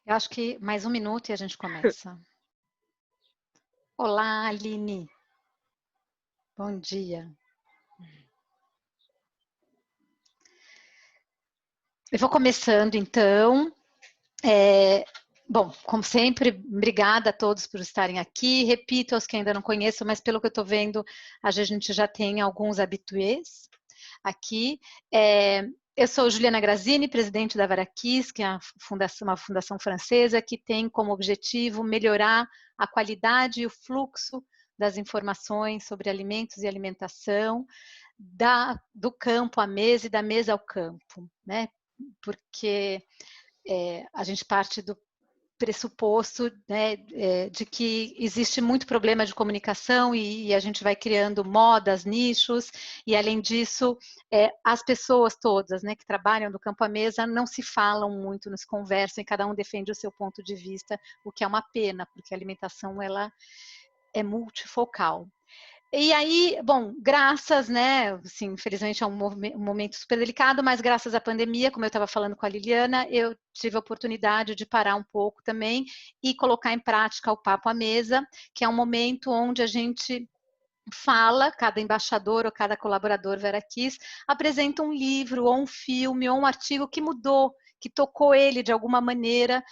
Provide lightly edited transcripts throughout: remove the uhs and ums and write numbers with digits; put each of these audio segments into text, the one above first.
Eu acho que mais um minuto e a gente começa. Olá, Aline. Bom dia. Eu vou começando, então. Bom, como sempre, obrigada a todos por estarem aqui. Repito aos que ainda não conheço, mas pelo que eu estou vendo, a gente já tem alguns habituês aqui. Eu sou Juliana Grazini, presidente da Varaquis, que é uma fundação francesa que tem como objetivo melhorar a qualidade e o fluxo das informações sobre alimentos e alimentação do campo à mesa e da mesa ao campo, né? Porque a gente parte do pressuposto, né, de que existe muito problema de comunicação e a gente vai criando modas, nichos, e além disso, as pessoas todas, né, que trabalham do campo à mesa não se falam muito, não se conversam e cada um defende o seu ponto de vista, o que é uma pena, porque a alimentação ela é multifocal. E aí, bom, graças, né, assim, infelizmente é um momento super delicado, mas graças à pandemia, como eu estava falando com a Liliana, eu tive a oportunidade de parar um pouco também e colocar em prática o Papo à Mesa, que é um momento onde a gente fala, cada embaixador ou cada colaborador Veraquis apresenta um livro ou um filme ou um artigo que mudou, que tocou ele de alguma maneira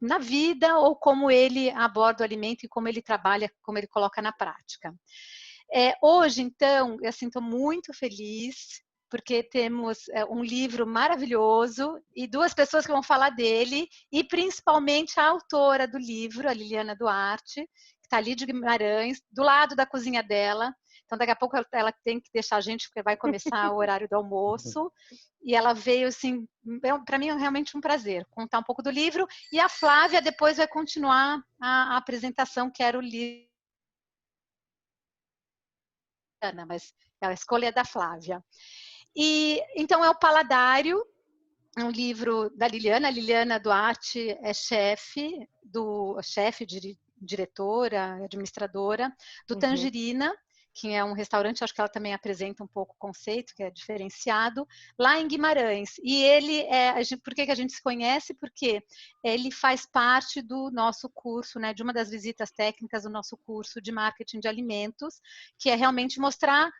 na vida ou como ele aborda o alimento e como ele trabalha, como ele coloca na prática. Hoje, então, eu sinto muito feliz porque temos um livro maravilhoso e duas pessoas que vão falar dele, e principalmente a autora do livro, a Liliana Duarte, que está ali de Guimarães, do lado da cozinha dela. Então, daqui a pouco ela tem que deixar a gente, porque vai começar o horário do almoço. E ela veio, assim, para mim é realmente um prazer contar um pouco do livro. E a Flávia depois vai continuar a apresentação, que era o livro. Mas a escolha é da Flávia. E então é o Paladário, um livro da Liliana. A Liliana Duarte é chefe, diretora, administradora do Tangerina, que é um restaurante, acho que ela também apresenta um pouco o conceito, que é diferenciado, lá em Guimarães. E ele por que a gente se conhece? Porque ele faz parte do nosso curso, né, de uma das visitas técnicas do nosso curso de marketing de alimentos, que é realmente mostrar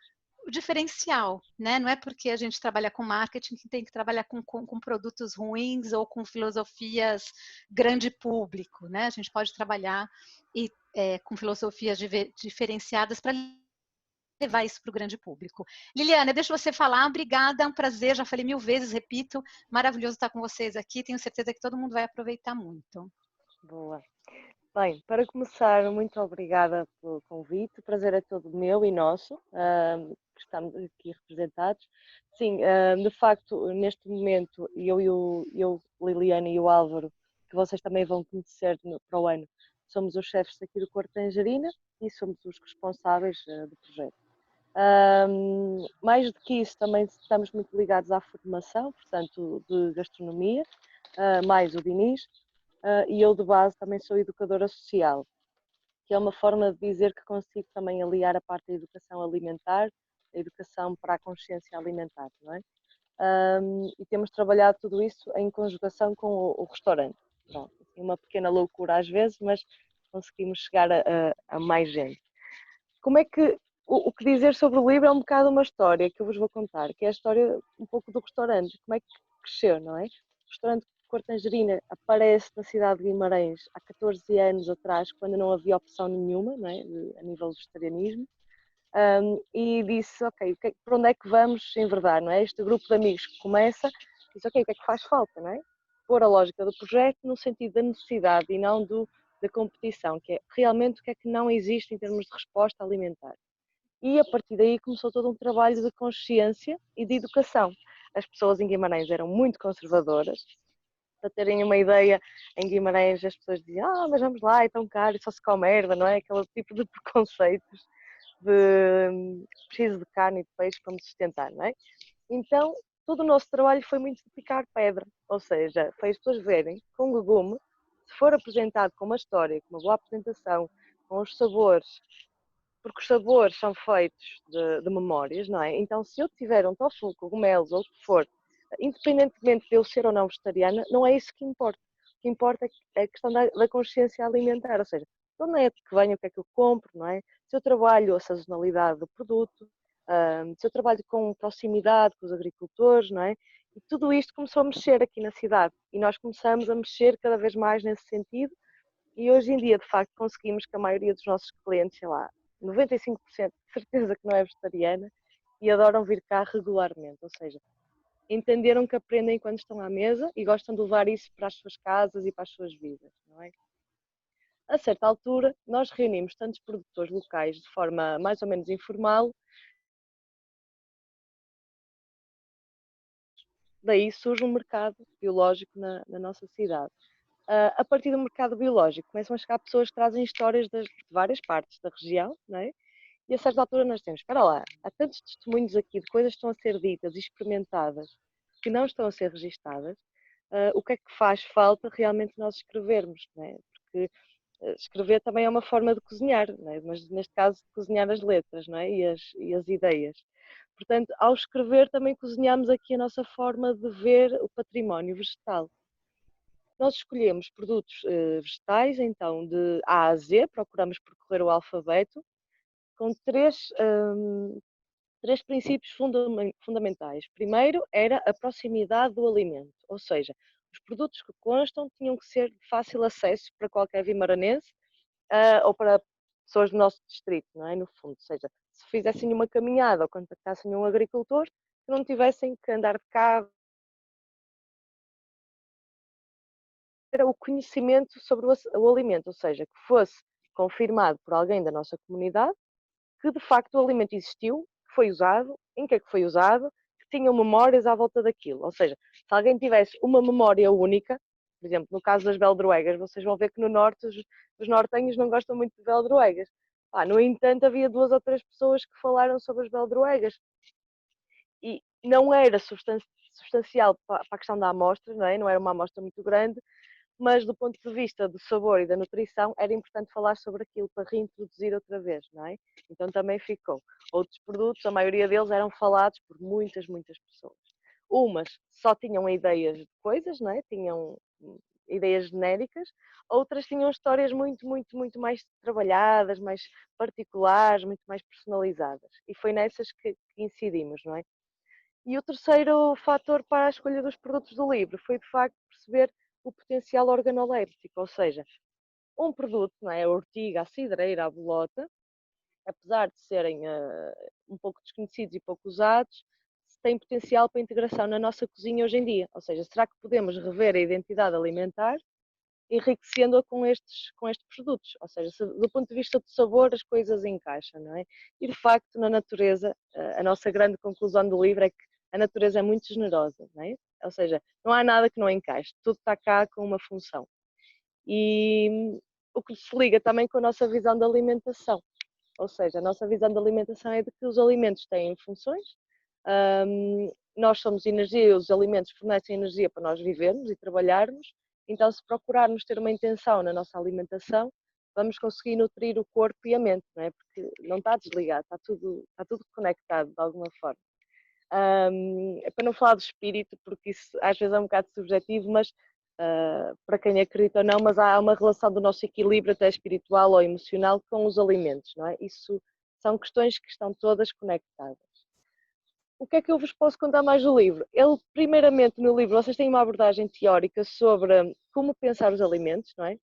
o diferencial, né? Não é porque a gente trabalha com marketing que tem que trabalhar com produtos ruins ou com filosofias grande público, né? A gente pode trabalhar com filosofias diferenciadas para levar isso para o grande público. Liliana, deixa você falar. Obrigada, é um prazer. Já falei 1000 vezes, repito. Maravilhoso estar com vocês aqui. Tenho certeza que todo mundo vai aproveitar muito. Boa. Bem, para começar, muito obrigada pelo convite. O prazer é todo meu e nosso, que estamos aqui representados. Sim, de facto, neste momento, eu, Liliana e o Álvaro, que vocês também vão conhecer para o ano, somos os chefes aqui do Corpo Tangerina e somos os responsáveis do projeto. Mais do que isso, também estamos muito ligados à formação, portanto, de gastronomia, mais o Diniz. E eu de base também sou educadora social, que é uma forma de dizer que consigo também aliar a parte da educação alimentar, a educação para a consciência alimentar, não é? E temos trabalhado tudo isso em conjugação com o restaurante. Pronto, assim, uma pequena loucura às vezes, mas conseguimos chegar a mais gente. Como é que o que dizer sobre o livro é um bocado uma história que eu vos vou contar, que é a história um pouco do restaurante, como é que cresceu, não é? O restaurante Corpo Tangerina aparece na cidade de Guimarães há 14 anos atrás, quando não havia opção nenhuma, não é? A nível de vegetarianismo, e disse, ok, para onde é que vamos enverdar, não é? Este grupo de amigos que começa, diz, ok, o que é que faz falta, não é? Pôr a lógica do projeto no sentido da necessidade e não da competição, que é realmente o que é que não existe em termos de resposta alimentar. E a partir daí começou todo um trabalho de consciência e de educação. As pessoas em Guimarães eram muito conservadoras. Para terem uma ideia, em Guimarães as pessoas diziam, mas vamos lá, é tão caro e só se come merda, não é? Aquele tipo de preconceitos de preciso de carne e de peixe para me sustentar, não é? Então, todo o nosso trabalho foi muito de picar pedra, ou seja, foi as pessoas verem com legume, se for apresentado com uma história, com uma boa apresentação, com os sabores, porque os sabores são feitos de memórias, não é? Então, se eu tiver um tofu, cogumelos ou o que for, independentemente de eu ser ou não vegetariana, não é isso que importa. O que importa é a questão da consciência alimentar, ou seja, de onde é que vem, o que é que eu compro, não é? Se eu trabalho a sazonalidade do produto, se eu trabalho com proximidade com os agricultores, não é? E tudo isto começou a mexer aqui na cidade e nós começamos a mexer cada vez mais nesse sentido e hoje em dia, de facto, conseguimos que a maioria dos nossos clientes, sei lá, 95% de certeza que não é vegetariana e adoram vir cá regularmente, ou seja, entenderam que aprendem quando estão à mesa e gostam de levar isso para as suas casas e para as suas vidas, não é? A certa altura, nós reunimos tantos produtores locais de forma mais ou menos informal, daí surge um mercado biológico na nossa cidade. A partir do mercado biológico começam a chegar pessoas que trazem histórias de várias partes da região, não é? E a certa altura nós temos, espera lá, há tantos testemunhos aqui de coisas que estão a ser ditas e experimentadas que não estão a ser registadas, o que é que faz falta realmente nós escrevermos, não é? Porque escrever também é uma forma de cozinhar, não é? Mas neste caso cozinhar as letras, não é? E as ideias. Portanto, ao escrever também cozinhamos aqui a nossa forma de ver o património vegetal. Nós escolhemos produtos vegetais, então de A a Z, procuramos percorrer o alfabeto, com três princípios fundamentais. Primeiro era a proximidade do alimento, ou seja, os produtos que constam tinham que ser de fácil acesso para qualquer vimaranense ou para pessoas do nosso distrito, não é? No fundo, ou seja, se fizessem uma caminhada ou contactassem um agricultor, que não tivessem que andar de carro, era o conhecimento sobre o alimento, ou seja, que fosse confirmado por alguém da nossa comunidade que de facto o alimento existiu, que foi usado, em que é que foi usado, que tinham memórias à volta daquilo. Ou seja, se alguém tivesse uma memória única, por exemplo, no caso das beldroegas, vocês vão ver que no norte os nortenhos não gostam muito de beldroegas. No entanto, havia 2 ou 3 pessoas que falaram sobre as beldroegas e não era substancial para a questão da amostra, não é? Não era uma amostra muito grande, mas do ponto de vista do sabor e da nutrição era importante falar sobre aquilo para reintroduzir outra vez, não é? Então também ficou. Outros produtos, a maioria deles eram falados por muitas pessoas. Umas só tinham ideias de coisas, não é? Tinham ideias genéricas, outras tinham histórias muito mais trabalhadas, mais particulares, muito mais personalizadas. E foi nessas que incidimos, não é? E o terceiro fator para a escolha dos produtos do livro foi, de facto, perceber o potencial organoléptico, ou seja, um produto, não é? A ortiga, a cidreira, a bolota, apesar de serem um pouco desconhecidos e pouco usados, têm potencial para integração na nossa cozinha hoje em dia. Ou seja, será que podemos rever a identidade alimentar enriquecendo-a com estes produtos? Ou seja, do ponto de vista do sabor, as coisas encaixam, não é? E de facto, na natureza, a nossa grande conclusão do livro é que a natureza é muito generosa, não é? Ou seja, não há nada que não encaixe, tudo está cá com uma função. E o que se liga também com a nossa visão da alimentação. Ou seja, a nossa visão da alimentação é de que os alimentos têm funções, nós somos energia, os alimentos fornecem energia para nós vivermos e trabalharmos, então se procurarmos ter uma intenção na nossa alimentação, vamos conseguir nutrir o corpo e a mente, não é? Porque não está desligado, está tudo conectado de alguma forma. É para não falar do espírito, porque isso às vezes é um bocado subjetivo, mas para quem acredita ou não, mas há uma relação do nosso equilíbrio até espiritual ou emocional com os alimentos, não é? Isso são questões que estão todas conectadas. O que é que eu vos posso contar mais do livro? Ele, primeiramente, no livro, vocês têm uma abordagem teórica sobre como pensar os alimentos, não é?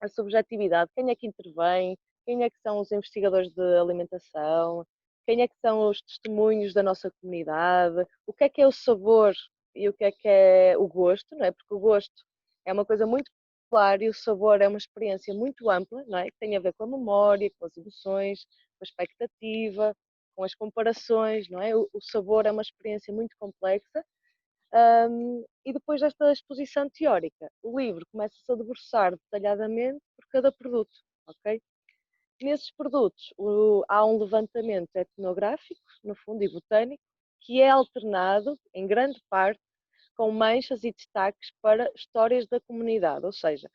A subjetividade, quem é que intervém, quem é que são os investigadores de alimentação, quem é que são os testemunhos da nossa comunidade, o que é o sabor e o que é o gosto, não é? Porque o gosto é uma coisa muito particular e o sabor é uma experiência muito ampla, não é? Que tem a ver com a memória, com as emoções, com a expectativa, com as comparações, não é? O sabor é uma experiência muito complexa. E depois desta exposição teórica, o livro começa-se a debruçar detalhadamente por cada produto, ok? Nesses produtos há um levantamento etnográfico, no fundo, e botânico, que é alternado, em grande parte, com manchas e destaques para histórias da comunidade, ou seja,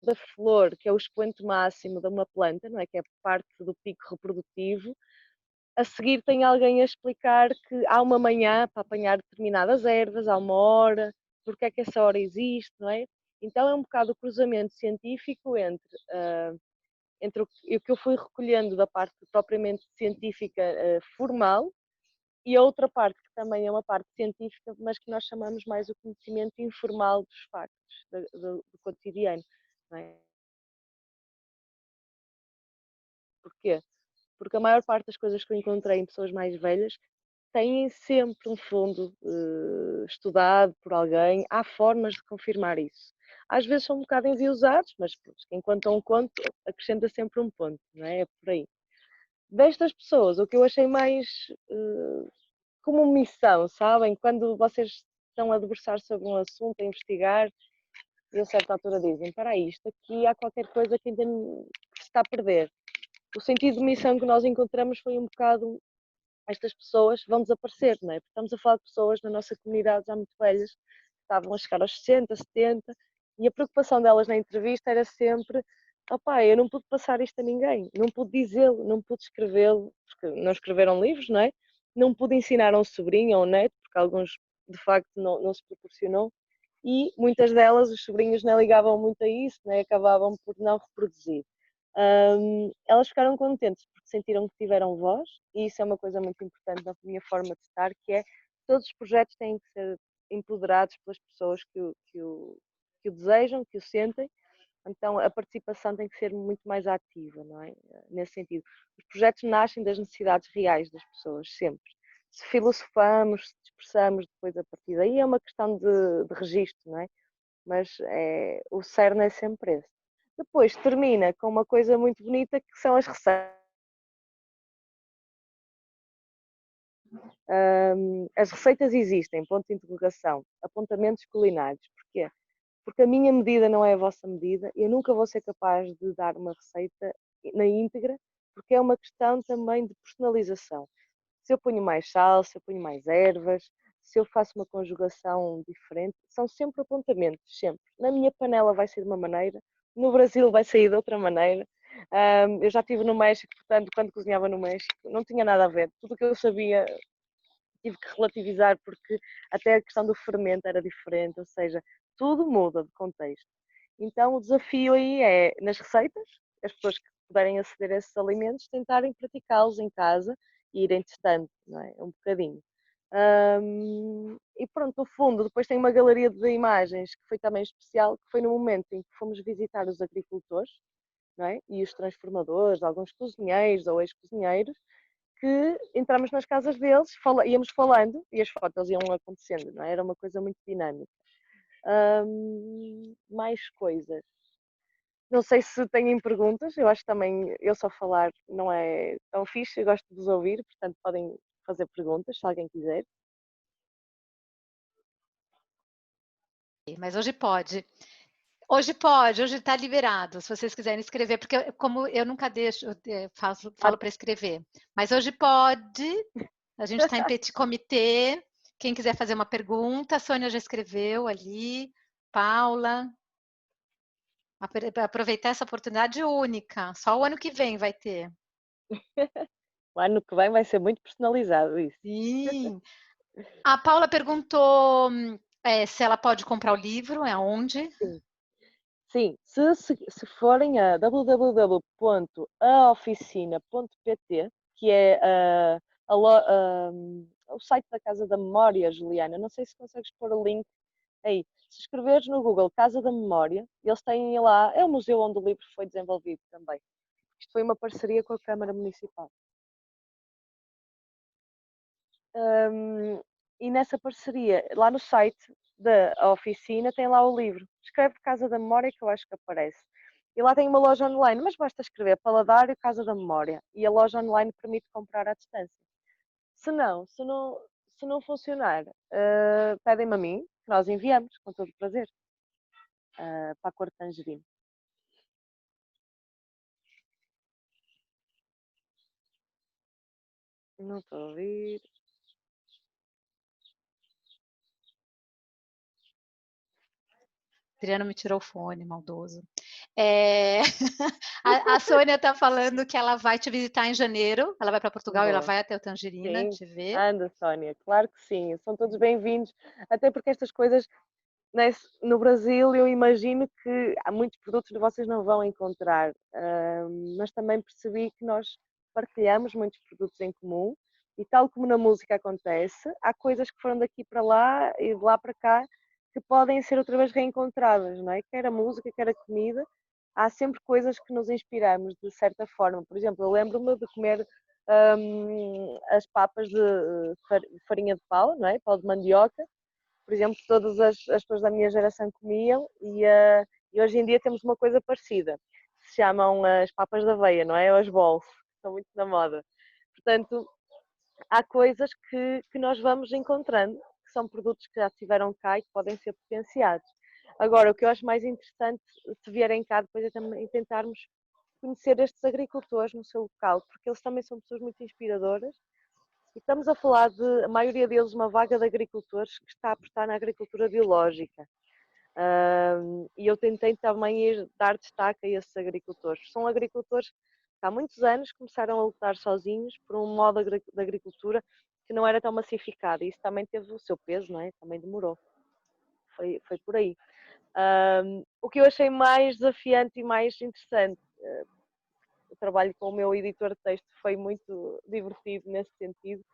da flor, que é o expoente máximo de uma planta, não é? Que é parte do pico reprodutivo, a seguir tem alguém a explicar que há uma manhã para apanhar determinadas ervas, há uma hora, porque é que essa hora existe, não é? Então é um bocado o cruzamento científico entre o que eu fui recolhendo da parte propriamente científica formal e a outra parte que também é uma parte científica, mas que nós chamamos mais o conhecimento informal dos factos, do cotidiano, não é? Porquê? Porque a maior parte das coisas que eu encontrei em pessoas mais velhas têm sempre um fundo estudado por alguém, há formas de confirmar isso. Às vezes são um bocado enviesados, mas quem conta um conto acrescenta sempre um ponto, não é? É por aí. Destas pessoas, o que eu achei mais como missão, sabem? Quando vocês estão a debruçar sobre um assunto, a investigar, e a certa altura dizem, para isto aqui há qualquer coisa que ainda se está a perder. O sentido de missão que nós encontramos foi um bocado estas pessoas vão desaparecer, não é? Porque estamos a falar de pessoas na nossa comunidade já muito velhas, que estavam a chegar aos 60, 70, e a preocupação delas na entrevista era sempre: opá, eu não pude passar isto a ninguém, não pude dizê-lo, não pude escrevê-lo, porque não escreveram livros, não é? Não pude ensinar a um sobrinho ou um neto, porque alguns de facto não se proporcionou, e muitas delas, os sobrinhos não ligavam muito a isso, né? Acabavam por não reproduzir. Elas ficaram contentes porque sentiram que tiveram voz, e isso é uma coisa muito importante na minha forma de estar, que é todos os projetos têm que ser empoderados pelas pessoas que o desejam, que o sentem, então a participação tem que ser muito mais ativa, não é? Nesse sentido. Os projetos nascem das necessidades reais das pessoas, sempre. Se filosofamos, se dispersamos depois a partir daí é uma questão de registro, não é? Mas o cerne é sempre esse. Depois termina com uma coisa muito bonita que são as receitas. As receitas existem, ponto de interrogação, apontamentos culinários. Porquê? Porque a minha medida não é a vossa medida, eu nunca vou ser capaz de dar uma receita na íntegra, porque é uma questão também de personalização. Se eu ponho mais sal, se eu ponho mais ervas, se eu faço uma conjugação diferente, são sempre apontamentos, sempre. Na minha panela vai ser de uma maneira, no Brasil vai sair de outra maneira. Eu já estive no México, portanto, quando cozinhava no México, não tinha nada a ver. Tudo o que eu sabia tive que relativizar porque até a questão do fermento era diferente, ou seja, tudo muda de contexto. Então o desafio aí é, nas receitas, as pessoas que puderem aceder a esses alimentos, tentarem praticá-los em casa e irem testando, não é? Um bocadinho. E pronto, no fundo, depois tem uma galeria de imagens que foi também especial, que foi no momento em que fomos visitar os agricultores, não é? E os transformadores, alguns cozinheiros ou ex-cozinheiros, que entramos nas casas deles, íamos falando e as fotos iam acontecendo, não é? Era uma coisa muito dinâmica. Mais coisas. Não sei se têm perguntas, eu acho que também eu só falar não é tão fixe, eu gosto de vos ouvir, portanto podem fazer perguntas se alguém quiser. Mas hoje pode. Hoje pode, hoje está liberado, se vocês quiserem escrever, porque como eu nunca deixo, eu falo para escrever. Mas hoje pode, a gente está em petit comitê, quem quiser fazer uma pergunta, a Sônia já escreveu ali, Paula. Aproveitar essa oportunidade única, só o ano que vem vai ter. O ano que vem vai ser muito personalizado isso. Sim. A Paula perguntou se ela pode comprar o livro, é onde? Sim. Sim, se forem a www.aoficina.pt, que é o site da Casa da Memória, Juliana, não sei se consegues pôr o link aí. Se escreveres no Google Casa da Memória, eles têm lá, é o museu onde o livro foi desenvolvido também. Isto foi uma parceria com a Câmara Municipal. E nessa parceria, lá no site da oficina, tem lá o livro. Escreve Casa da Memória que eu acho que aparece. E lá tem uma loja online, mas basta escrever Paladário Casa da Memória e a loja online permite comprar à distância. Se não funcionar, pedem-me a mim, que nós enviamos, com todo o prazer, para a cor de tangerina. Não estou a ouvir. Adriano me tirou o fone, maldoso. É... a Sônia está falando que ela vai te visitar em janeiro, ela vai para Portugal e ela Boa. vai até o Tangerina Sim, te ver. anda, Sónia, claro que sim, são todos bem-vindos, até porque estas coisas, né, no Brasil eu imagino que há muitos produtos que vocês não vão encontrar, mas também percebi que nós partilhamos muitos produtos em comum e tal como na música acontece, há coisas que foram daqui para lá e de lá para cá que podem ser outra vez reencontradas, não é? Quer a música, quer a comida, há sempre coisas que nos inspiramos de certa forma. Por exemplo, eu lembro-me de comer as papas de farinha de pau, não é? Pau de mandioca, por exemplo, que todas as pessoas da minha geração comiam e hoje em dia temos uma coisa parecida, que se chamam as papas de aveia, não é? Ou as bols, que estão muito na moda. Portanto, há coisas que nós vamos encontrando, que são produtos que já estiveram cá e que podem ser potenciados. Agora, o que eu acho mais interessante, se vierem cá depois, é também tentarmos conhecer estes agricultores no seu local, porque eles também são pessoas muito inspiradoras. E estamos a falar de, a maioria deles, uma vaga de agricultores que está a apostar na agricultura biológica. E eu tentei também ir dar destaque a esses agricultores. São agricultores que há muitos anos começaram a lutar sozinhos por um modo de agricultura que não era tão massificado. E isso também teve o seu peso, não é? Também demorou. Foi por aí. O que eu achei mais desafiante e mais interessante, o trabalho com o meu editor de texto foi muito divertido nesse sentido,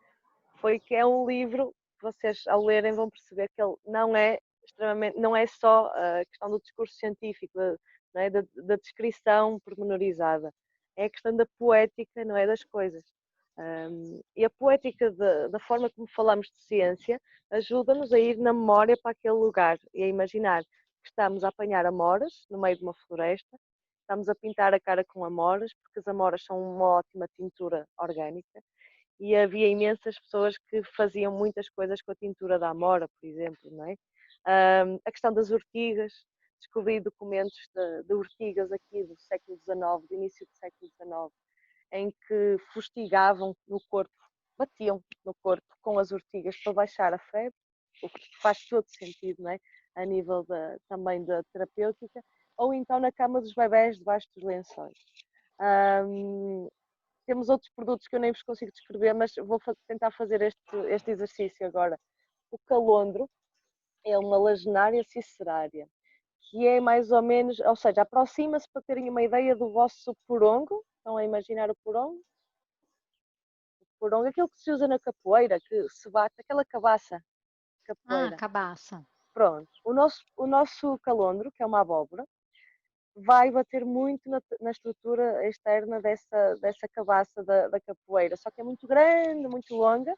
foi que é um livro que vocês ao lerem vão perceber que ele não é extremamente, não é só a questão do discurso científico, não é? Da descrição pormenorizada, é a questão da poética, não é, das coisas. E a poética da forma como falamos de ciência ajuda-nos a ir na memória para aquele lugar e a imaginar que estamos a apanhar amoras no meio de uma floresta, estamos a pintar a cara com amoras, porque as amoras são uma ótima tintura orgânica, e havia imensas pessoas que faziam muitas coisas com a tintura da amora, por exemplo, não é? A questão das ortigas, descobri documentos de ortigas aqui do século XIX, do início do século XIX, em que fustigavam no corpo, batiam no corpo com as ortigas para baixar a febre, o que faz todo sentido, não é? A nível também da terapêutica, ou então na cama dos bebés, debaixo dos lençóis. Temos outros produtos que eu nem vos consigo descrever, mas vou tentar fazer este exercício agora. O calondro é uma lagenária cicerária, que é mais ou menos, ou seja, aproxima-se para terem uma ideia do vosso porongo. Estão a imaginar o porongo? O porongo, aquilo que se usa na capoeira, que se bate, aquela cabaça, Ah, capoeira. cabaça. Pronto, o nosso calondro, que é uma abóbora, vai bater muito na estrutura externa dessa cabaça da capoeira, só que é muito grande, muito longa,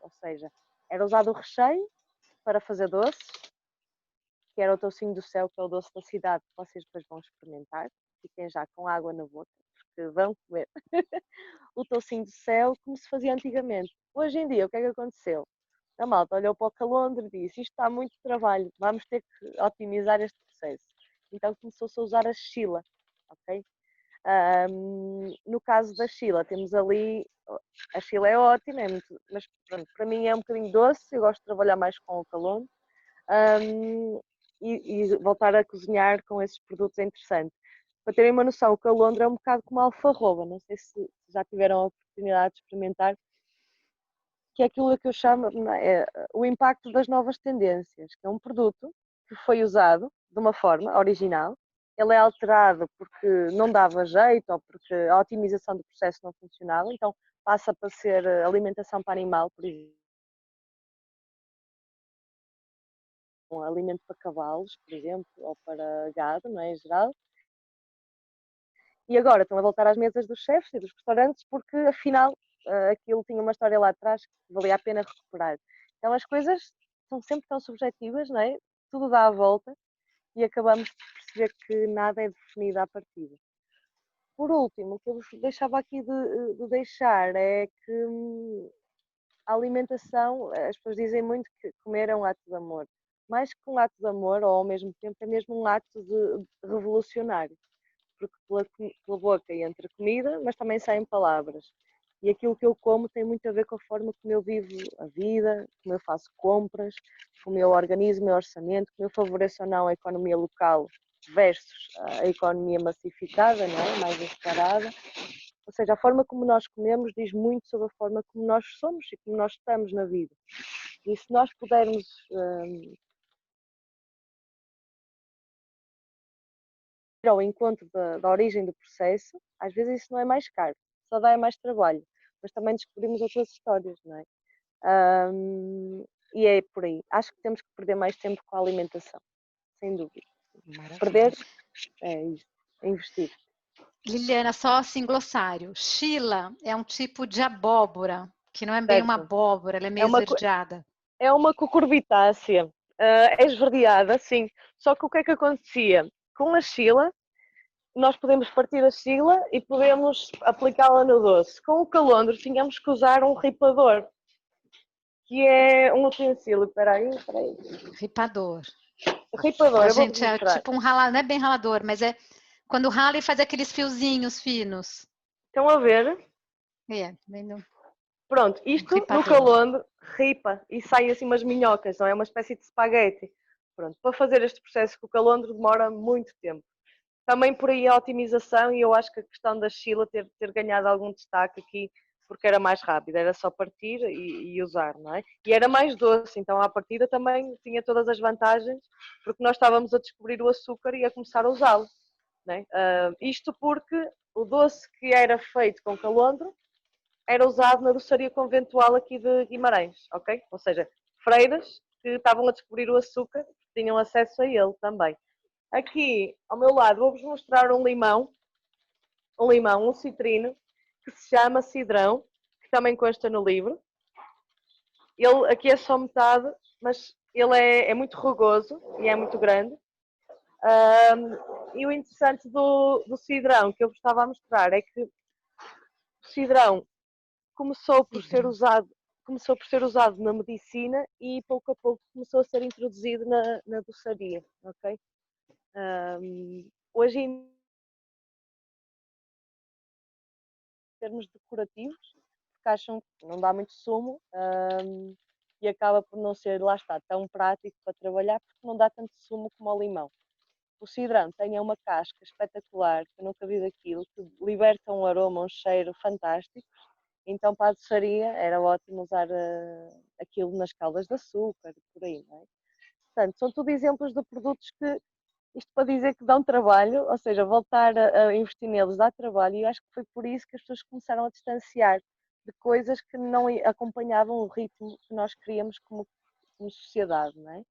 ou seja, era usado o recheio para fazer doces, que era o toucinho do céu, que é o doce da cidade, que vocês depois vão experimentar, fiquem já com água na boca, porque vão comer o toucinho do céu como se fazia antigamente. Hoje em dia, o que é que aconteceu? A malta olhou para o calondro e disse: isto está muito trabalho, vamos ter que otimizar este processo. Então começou-se a usar a Sheila, ok? No caso da Sheila, temos ali, a Sheila é ótima, mas pronto, para mim é um bocadinho doce, eu gosto de trabalhar mais com o calondro, e voltar a cozinhar com esses produtos é interessante. Para terem uma noção, o calondro é um bocado como a alfarroba, não sei se já tiveram a oportunidade de experimentar, que é aquilo que eu chamo o impacto das novas tendências, que é um produto que foi usado de uma forma original, ele é alterado porque não dava jeito ou porque a otimização do processo não funcionava, então passa para ser alimentação para animal, por exemplo, um alimento para cavalos, por exemplo, ou para gado, não é, em geral. E agora estão a voltar às mesas dos chefes e dos restaurantes porque afinal aquilo tinha uma história lá atrás que valia a pena recuperar. Então as coisas são sempre tão subjetivas, não é? Tudo dá a volta e acabamos por perceber que nada é definido à partida. Por último, o que eu vos deixava aqui de deixar é que a alimentação, as pessoas dizem muito que comer é um ato de amor. Mais que um ato de amor, ou ao mesmo tempo, é mesmo um ato de revolucionário. Porque pela boca entra comida, mas também saem palavras. E aquilo que eu como tem muito a ver com a forma como eu vivo a vida, como eu faço compras, como eu organizo o meu orçamento, como eu favoreço ou não a economia local versus a economia massificada, não é? Mais encarada. Ou seja, a forma como nós comemos diz muito sobre a forma como nós somos e como nós estamos na vida. E se nós pudermos ir ao encontro da origem do processo, às vezes isso não é mais caro, só dá mais trabalho, mas também descobrimos outras histórias, não é? E é por aí. Acho que temos que perder mais tempo com a alimentação, sem dúvida. Maravilha. Perder é isso, é investir. Liliana, só assim, glossário. Chila é um tipo de abóbora, que não é bem uma Certo. abóbora, ela é meio É uma, esverdeada. é uma cucurbitácea, é esverdeada, sim. Só que o que é que acontecia? Com a chila, nós podemos partir a chila e podemos aplicá-la no doce. Com o calondro, tínhamos que usar um ripador, que é um utensílio. Espera aí. Ripador. Ripador, Pra eu vou-vos gente é mostrar. tipo um ralador, não é bem ralador, mas é quando rala e faz aqueles fiozinhos finos. Estão a ver? É, bem no Pronto, isto no ripador. calondro ripa e sai assim umas minhocas, não é? Uma espécie de espaguete. Pronto, para fazer este processo com o calondro demora muito tempo. Também por aí a otimização, e eu acho que a questão da Sheila ter ganhado algum destaque aqui, porque era mais rápido, era só partir e usar, não é? E era mais doce, então à partida também tinha todas as vantagens, porque nós estávamos a descobrir o açúcar e a começar a usá-lo, não é? Isto porque o doce que era feito com calondro era usado na doçaria conventual aqui de Guimarães, ok? Ou seja, freiras que estavam a descobrir o açúcar tinham acesso a ele também. Aqui ao meu lado vou-vos mostrar um citrino, que se chama cidrão, que também consta no livro. Ele aqui é só metade, mas ele é muito rugoso e é muito grande. E o interessante do cidrão que eu vos estava a mostrar é que o cidrão começou por ser usado na medicina e pouco a pouco começou a ser introduzido na doçaria, ok? Hoje em termos decorativos, porque acham que não dá muito sumo e acaba por não ser, lá está, tão prático para trabalhar porque não dá tanto sumo como o limão. O cidrão tem uma casca espetacular, que eu nunca vi daquilo, que liberta um aroma, um cheiro fantástico. Então, para a doçaria, era ótimo usar aquilo nas caldas de açúcar, por aí, não é? Portanto, são tudo exemplos de produtos que, isto para dizer que dão trabalho, ou seja, voltar a investir neles dá trabalho, e eu acho que foi por isso que as pessoas começaram a distanciar de coisas que não acompanhavam o ritmo que nós queríamos como sociedade, não é?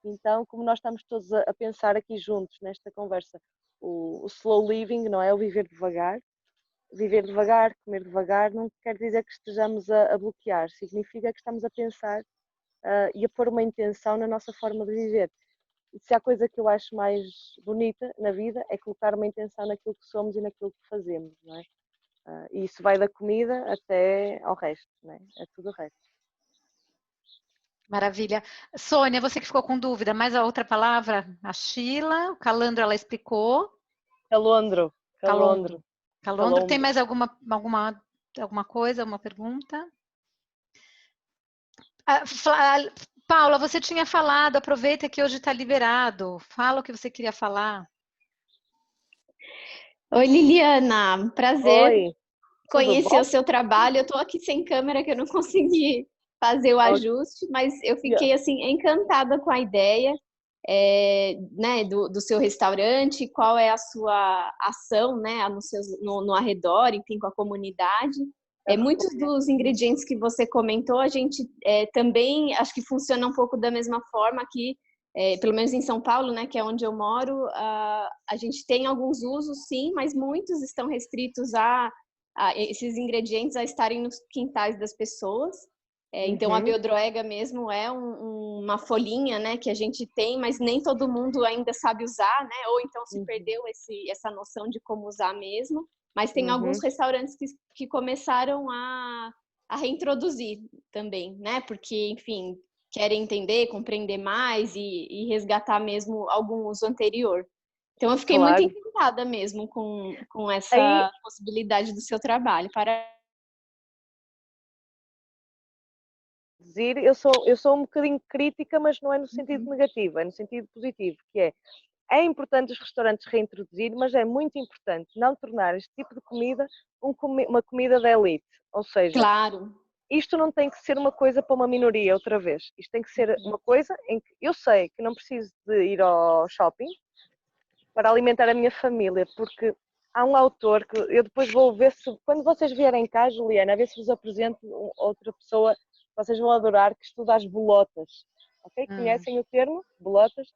Então, como nós estamos todos a pensar aqui juntos nesta conversa, o slow living, não é? O viver devagar, comer devagar, não quer dizer que estejamos a bloquear, significa que estamos a pensar e a pôr uma intenção na nossa forma de viver. E se há coisa que eu acho mais bonita na vida é colocar uma intenção naquilo que somos e naquilo que fazemos, não é? E isso vai da comida até ao resto, não é? É tudo o resto. Maravilha. Sônia, você que ficou com dúvida, mais a outra palavra? A Sheila, o calandro ela explicou. Calondro, calondro, Calondro. Calondro. Tem calondro. mais alguma coisa, alguma pergunta? Paula, você tinha falado, aproveita que hoje está liberado. Fala o que você queria falar. Oi, Liliana, prazer Oi, tudo conhecer o bom? seu trabalho. Eu estou aqui sem câmera que eu não consegui fazer o ajuste, mas eu fiquei assim encantada com a ideia, né, do seu restaurante, qual é a sua ação, né, no arredor, enfim, com a comunidade. Muitos dos ingredientes que você comentou, a gente também acho que funciona um pouco da mesma forma aqui. Pelo menos em São Paulo, né, que é onde eu moro, a gente tem alguns usos, sim, mas muitos estão restritos a esses ingredientes a estarem nos quintais das pessoas. Então, a biodroga mesmo é uma folhinha, né, que a gente tem, mas nem todo mundo ainda sabe usar, né, ou então se perdeu essa noção de como usar mesmo. Mas tem alguns restaurantes que começaram a reintroduzir também, né, porque, enfim, querem entender, compreender mais e resgatar mesmo algum uso anterior. Então, eu fiquei muito encantada mesmo com essa possibilidade do seu trabalho. Parabéns. introduzir, eu sou um bocadinho crítica, mas não é no sentido negativo, é no sentido positivo, que é importante os restaurantes reintroduzir, mas é muito importante não tornar este tipo de comida uma comida de elite. Ou seja, Claro. isto não tem que ser uma coisa para uma minoria outra vez. Isto tem que ser uma coisa em que eu sei que não preciso de ir ao shopping para alimentar a minha família, porque há um autor que eu depois vou ver se, quando vocês vierem cá, Juliana, a ver se vos apresento outra pessoa que vocês vão adorar, que estuda as bolotas. Ok? Conhecem o termo? Bolotas?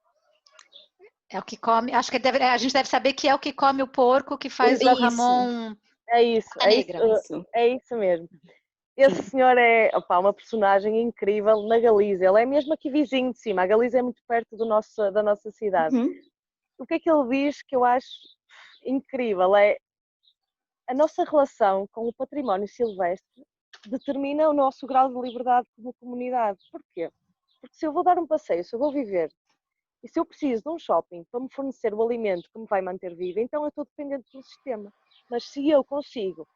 É o que come, acho que a gente deve saber que é o que come o porco que faz o Ramon É isso, Negra. é isso mesmo. Esse senhor é uma personagem incrível na Galiza. Ele é mesmo aqui vizinho de cima. A Galiza é muito perto da nossa cidade. O que é que ele diz que eu acho incrível é a nossa relação com o património silvestre determina o nosso grau de liberdade como comunidade. Porquê? Porque se eu vou dar um passeio, se eu vou viver, e se eu preciso de um shopping para me fornecer o alimento que me vai manter viva, então eu estou dependente do sistema. Mas se eu consigo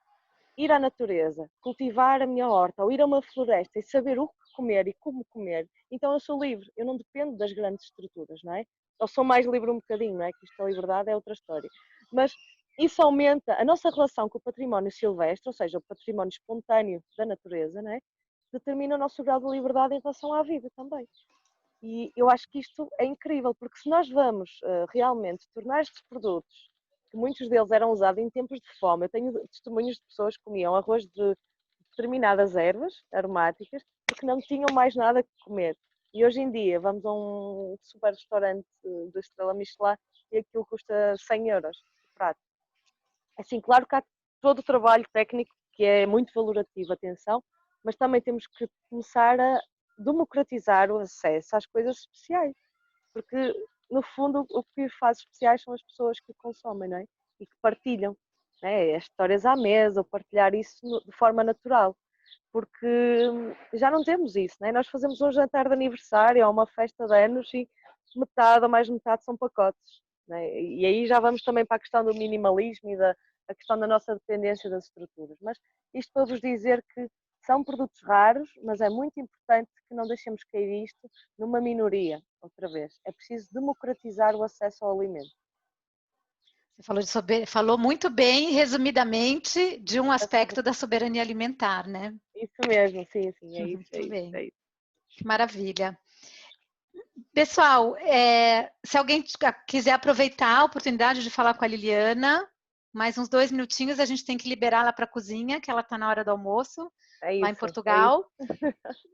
ir à natureza, cultivar a minha horta, ou ir a uma floresta e saber o que comer e como comer, então eu sou livre, eu não dependo das grandes estruturas, não é? Eu sou mais livre um bocadinho, não é? Que isto da liberdade é outra história. Mas isso aumenta a nossa relação com o património silvestre, ou seja, o património espontâneo da natureza, não é? Determina o nosso grau de liberdade em relação à vida também. E eu acho que isto é incrível, porque se nós vamos realmente tornar estes produtos, que muitos deles eram usados em tempos de fome, eu tenho testemunhos de pessoas que comiam arroz de determinadas ervas aromáticas, porque não tinham mais nada que comer. E hoje em dia vamos a um super restaurante de estrela Michelin e aquilo custa 100 euros o prato. Assim, claro que há todo o trabalho técnico que é muito valorativo, atenção, mas também temos que começar a democratizar o acesso às coisas especiais, porque no fundo o que faz especiais são as pessoas que consomem, não é? E que partilham, não é? As histórias à mesa, ou partilhar isso de forma natural, porque já não temos isso, não é? Nós fazemos um jantar de aniversário ou uma festa de anos e metade ou mais metade são pacotes, não é? E aí já vamos também para a questão do minimalismo e a questão da nossa dependência das estruturas, mas isto para vos dizer que são produtos raros, mas é muito importante que não deixemos cair isto numa minoria, outra vez. É preciso democratizar o acesso ao alimento. Você falou muito bem, resumidamente, de um aspecto da soberania alimentar, né? Isso mesmo, sim, é isso. Muito bem. É isso. Que maravilha. Pessoal, se alguém quiser aproveitar a oportunidade de falar com a Liliana, mais uns 2 minutinhos, a gente tem que liberá-la para a cozinha, que ela está na hora do almoço, lá em Portugal.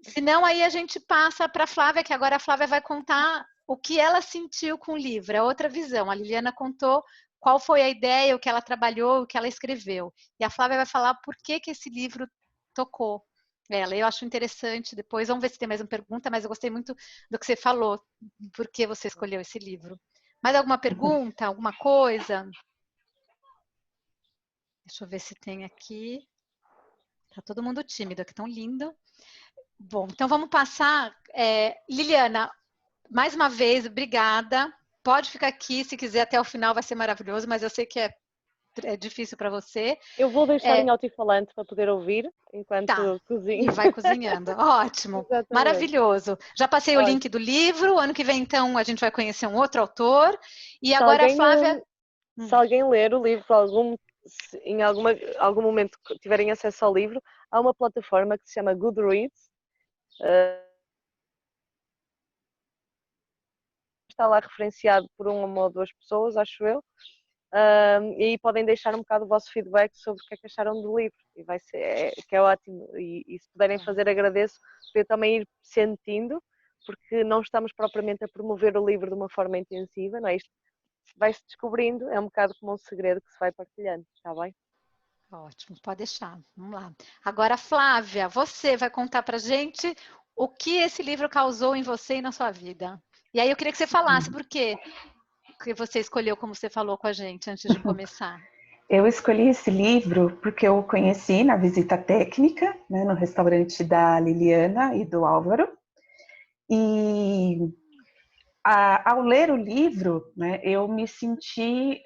Se não, aí a gente passa para a Flávia, que agora a Flávia vai contar o que ela sentiu com o livro, é outra visão. A Liliana contou qual foi a ideia, o que ela trabalhou, o que ela escreveu. E a Flávia vai falar por que esse livro tocou ela. Eu acho interessante, depois vamos ver se tem mais uma pergunta, mas eu gostei muito do que você falou, por que você escolheu esse livro. Mais alguma pergunta, alguma coisa? Deixa eu ver se tem aqui. Tá todo mundo tímido, aqui tão lindo. Bom, então vamos passar. Liliana, mais uma vez, obrigada. Pode ficar aqui, se quiser, até o final vai ser maravilhoso, mas eu sei que é difícil para você. Eu vou deixar em altifalante para poder ouvir enquanto cozinho. E vai cozinhando. Ótimo, Exatamente. Maravilhoso. Já passei o link do livro, ano que vem, então, a gente vai conhecer um outro autor. E agora a Flávia... Se alguém ler o livro, em algum momento tiverem acesso ao livro, há uma plataforma que se chama Goodreads. Está lá referenciado por uma ou duas pessoas, acho eu. E aí podem deixar um bocado o vosso feedback sobre o que é que acharam do livro. E vai ser, que é ótimo. E se puderem fazer, agradeço, para eu também ir sentindo, porque não estamos propriamente a promover o livro de uma forma intensiva, não é? Isto vai-se descobrindo, é um bocado como um segredo que se vai partilhando, está bem? Ótimo, pode deixar. Vamos lá. Agora, Flávia, você vai contar pra gente o que esse livro causou em você e na sua vida. E aí eu queria que você falasse por quê que você escolheu, como você falou com a gente antes de começar. Eu escolhi esse livro porque eu o conheci na visita técnica, né, no restaurante da Liliana e do Álvaro. E ao ler o livro, né, eu me senti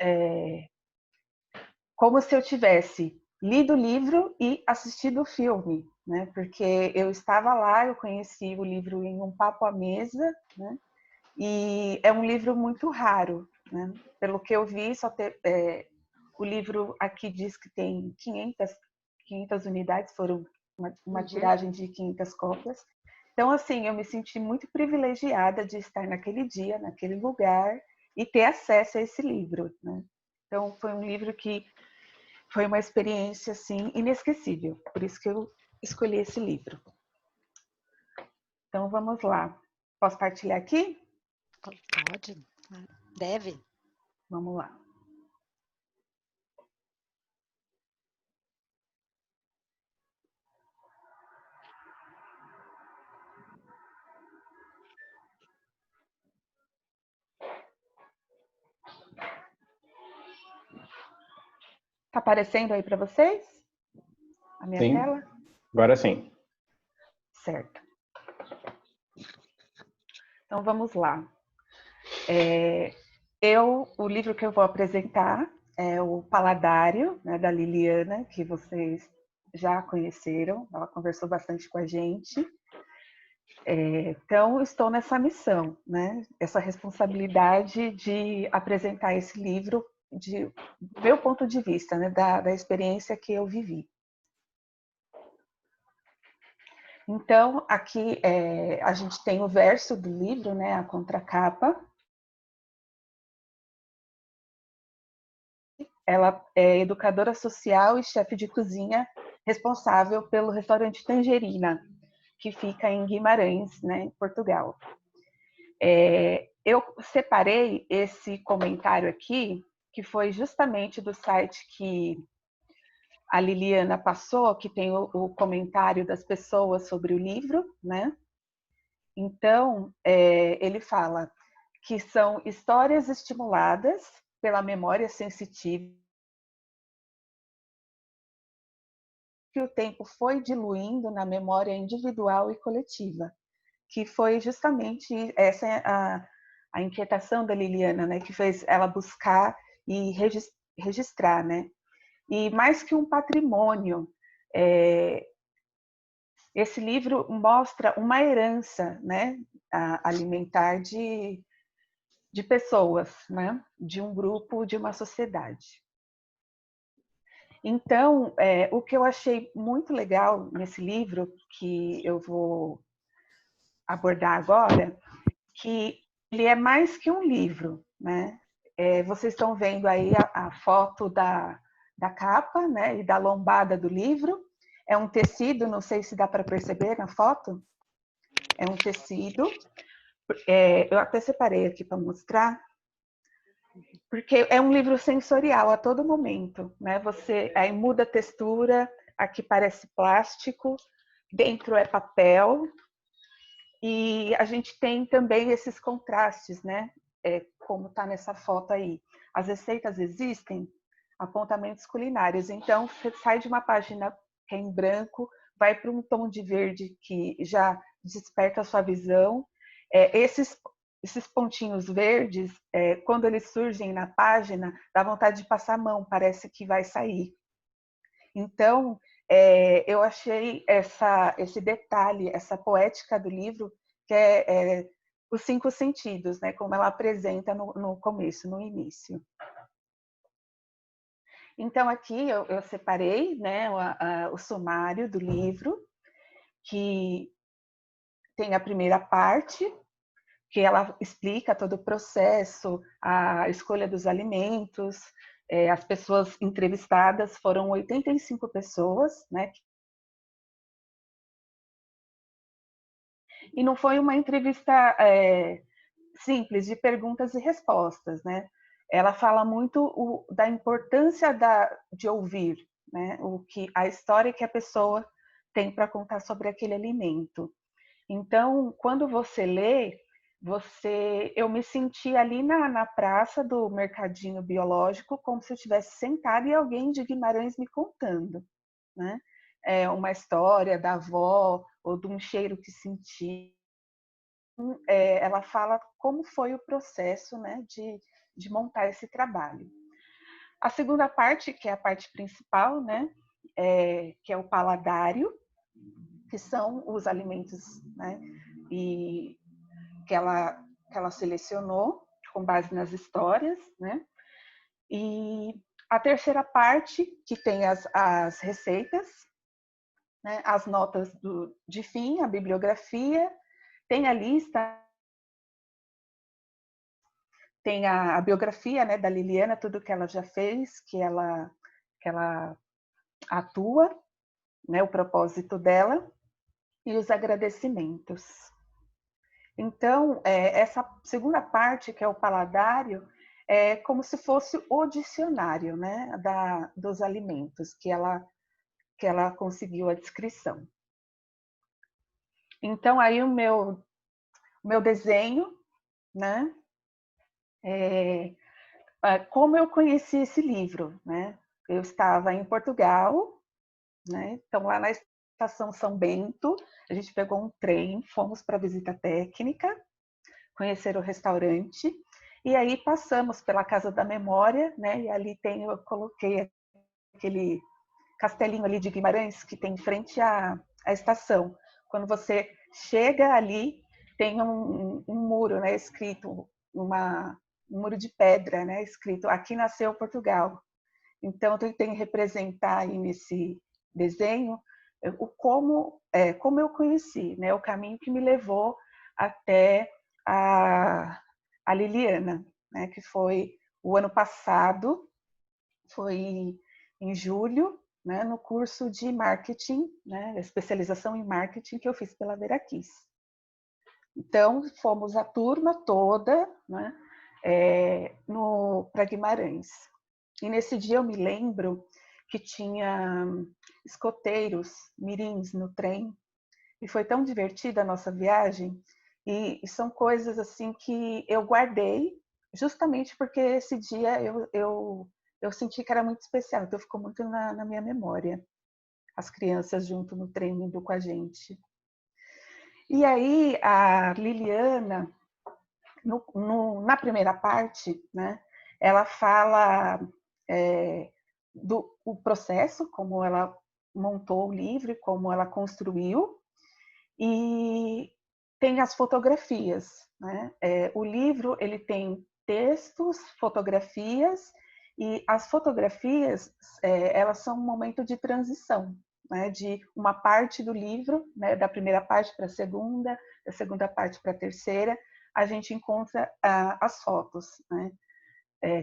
como se eu tivesse lido o livro e assistido o filme. né? Porque eu estava lá, eu conheci o livro em um papo à mesa, né? E é um livro muito raro, né? Pelo que eu vi, o livro aqui diz que tem 500 unidades, foram uma tiragem de 500 cópias. Então, assim, eu me senti muito privilegiada de estar naquele dia, naquele lugar, e ter acesso a esse livro, né? Então, foi um livro que foi uma experiência, assim, inesquecível. Por isso que eu escolhi esse livro. Então, vamos lá. Posso partilhar aqui? Pode, deve. Vamos lá. Tá aparecendo aí para vocês? A minha Sim, tela? agora sim. Certo. Então, vamos lá. O livro que eu vou apresentar é o Paladário, né, da Liliana, que vocês já conheceram. Ela conversou bastante com a gente. Então, estou nessa missão, né? Essa responsabilidade de apresentar esse livro do meu ponto de vista, né? Da experiência que eu vivi. Então, aqui a gente tem o verso do livro, né? A contracapa. Ela é educadora social e chefe de cozinha responsável pelo restaurante Tangerina, que fica em Guimarães, né, em Portugal. Eu separei esse comentário aqui, que foi justamente do site que a Liliana passou, que tem o comentário das pessoas sobre o livro, né? Então, ele fala que são histórias estimuladas pela memória sensitiva, que o tempo foi diluindo na memória individual e coletiva, que foi justamente essa a inquietação da Liliana, né, que fez ela buscar e registrar, né? E mais que um patrimônio, esse livro mostra uma herança, né, alimentar de pessoas, né, de um grupo, de uma sociedade. Então, o que eu achei muito legal nesse livro, que eu vou abordar agora, que ele é mais que um livro, né? Vocês estão vendo aí a foto da capa, né, e da lombada do livro. É um tecido, não sei se dá para perceber na foto. É um tecido. Eu até separei aqui para mostrar, porque é um livro sensorial a todo momento, né? Você aí muda a textura, aqui parece plástico, dentro é papel, e a gente tem também esses contrastes, né? Como está nessa foto aí. As receitas existem, apontamentos culinários. Então, você sai de uma página que é em branco, vai para um tom de verde que já desperta a sua visão. Esses pontinhos verdes, quando eles surgem na página, dá vontade de passar a mão, parece que vai sair. Então, eu achei esse detalhe, essa poética do livro, que é os 5 sentidos, né, como ela apresenta no começo, no início. Então, aqui eu separei, né, o sumário do livro, que tem a primeira parte, que ela explica todo o processo, a escolha dos alimentos. As pessoas entrevistadas foram 85 pessoas, né? E não foi uma entrevista simples, de perguntas e respostas, né? Ela fala muito da importância de ouvir, né? A história que a pessoa tem para contar sobre aquele alimento. Então, quando você lê, eu me senti ali na praça do mercadinho biológico, como se eu estivesse sentada e alguém de Guimarães me contando, né? Uma história da avó ou de um cheiro que senti. Ela fala como foi o processo, né, de montar esse trabalho. A segunda parte, que é a parte principal, né, que é o paladário, que são os alimentos, né, e que ela selecionou com base nas histórias, né? E a terceira parte, que tem as receitas, né, as notas de fim, a bibliografia, tem a lista, tem a biografia, né, da Liliana, tudo que ela já fez, que ela atua, né, o propósito dela, e os agradecimentos. Então, essa segunda parte, que é o paladário, é como se fosse o dicionário, né, dos alimentos, que ela conseguiu a descrição. Então, aí o meu desenho, né, como eu conheci esse livro, né? Eu estava em Portugal, né? Então, lá na estação São Bento, a gente pegou um trem, fomos para a visita técnica, conhecer o restaurante, e aí passamos pela Casa da Memória, né? E ali eu coloquei aquele castelinho ali de Guimarães que tem em frente à estação. Quando você chega ali, tem um muro, né? Escrito um muro de pedra, né? Escrito "Aqui nasceu Portugal". Então, eu tentei representar aí nesse desenho como eu conheci, né? O caminho que me levou até a Liliana, né? Que foi o ano passado, foi em julho, né? No curso de marketing, né? Especialização em marketing que eu fiz pela Veraquis. Então, fomos a turma toda, né? Para Guimarães. E nesse dia eu me lembro que tinha escoteiros, mirins no trem, e foi tão divertida a nossa viagem, e são coisas assim que eu guardei, justamente porque esse dia eu senti que era muito especial, então ficou muito na minha memória, as crianças junto no trem indo com a gente. E aí a Liliana, na primeira parte, né, ela fala do processo, como ela montou o livro, como ela construiu, e tem as fotografias, né? O livro ele tem textos, fotografias, e as fotografias elas são um momento de transição, né? De uma parte do livro, né? Da primeira parte para a segunda, da segunda parte para a terceira, a gente encontra as fotos, né?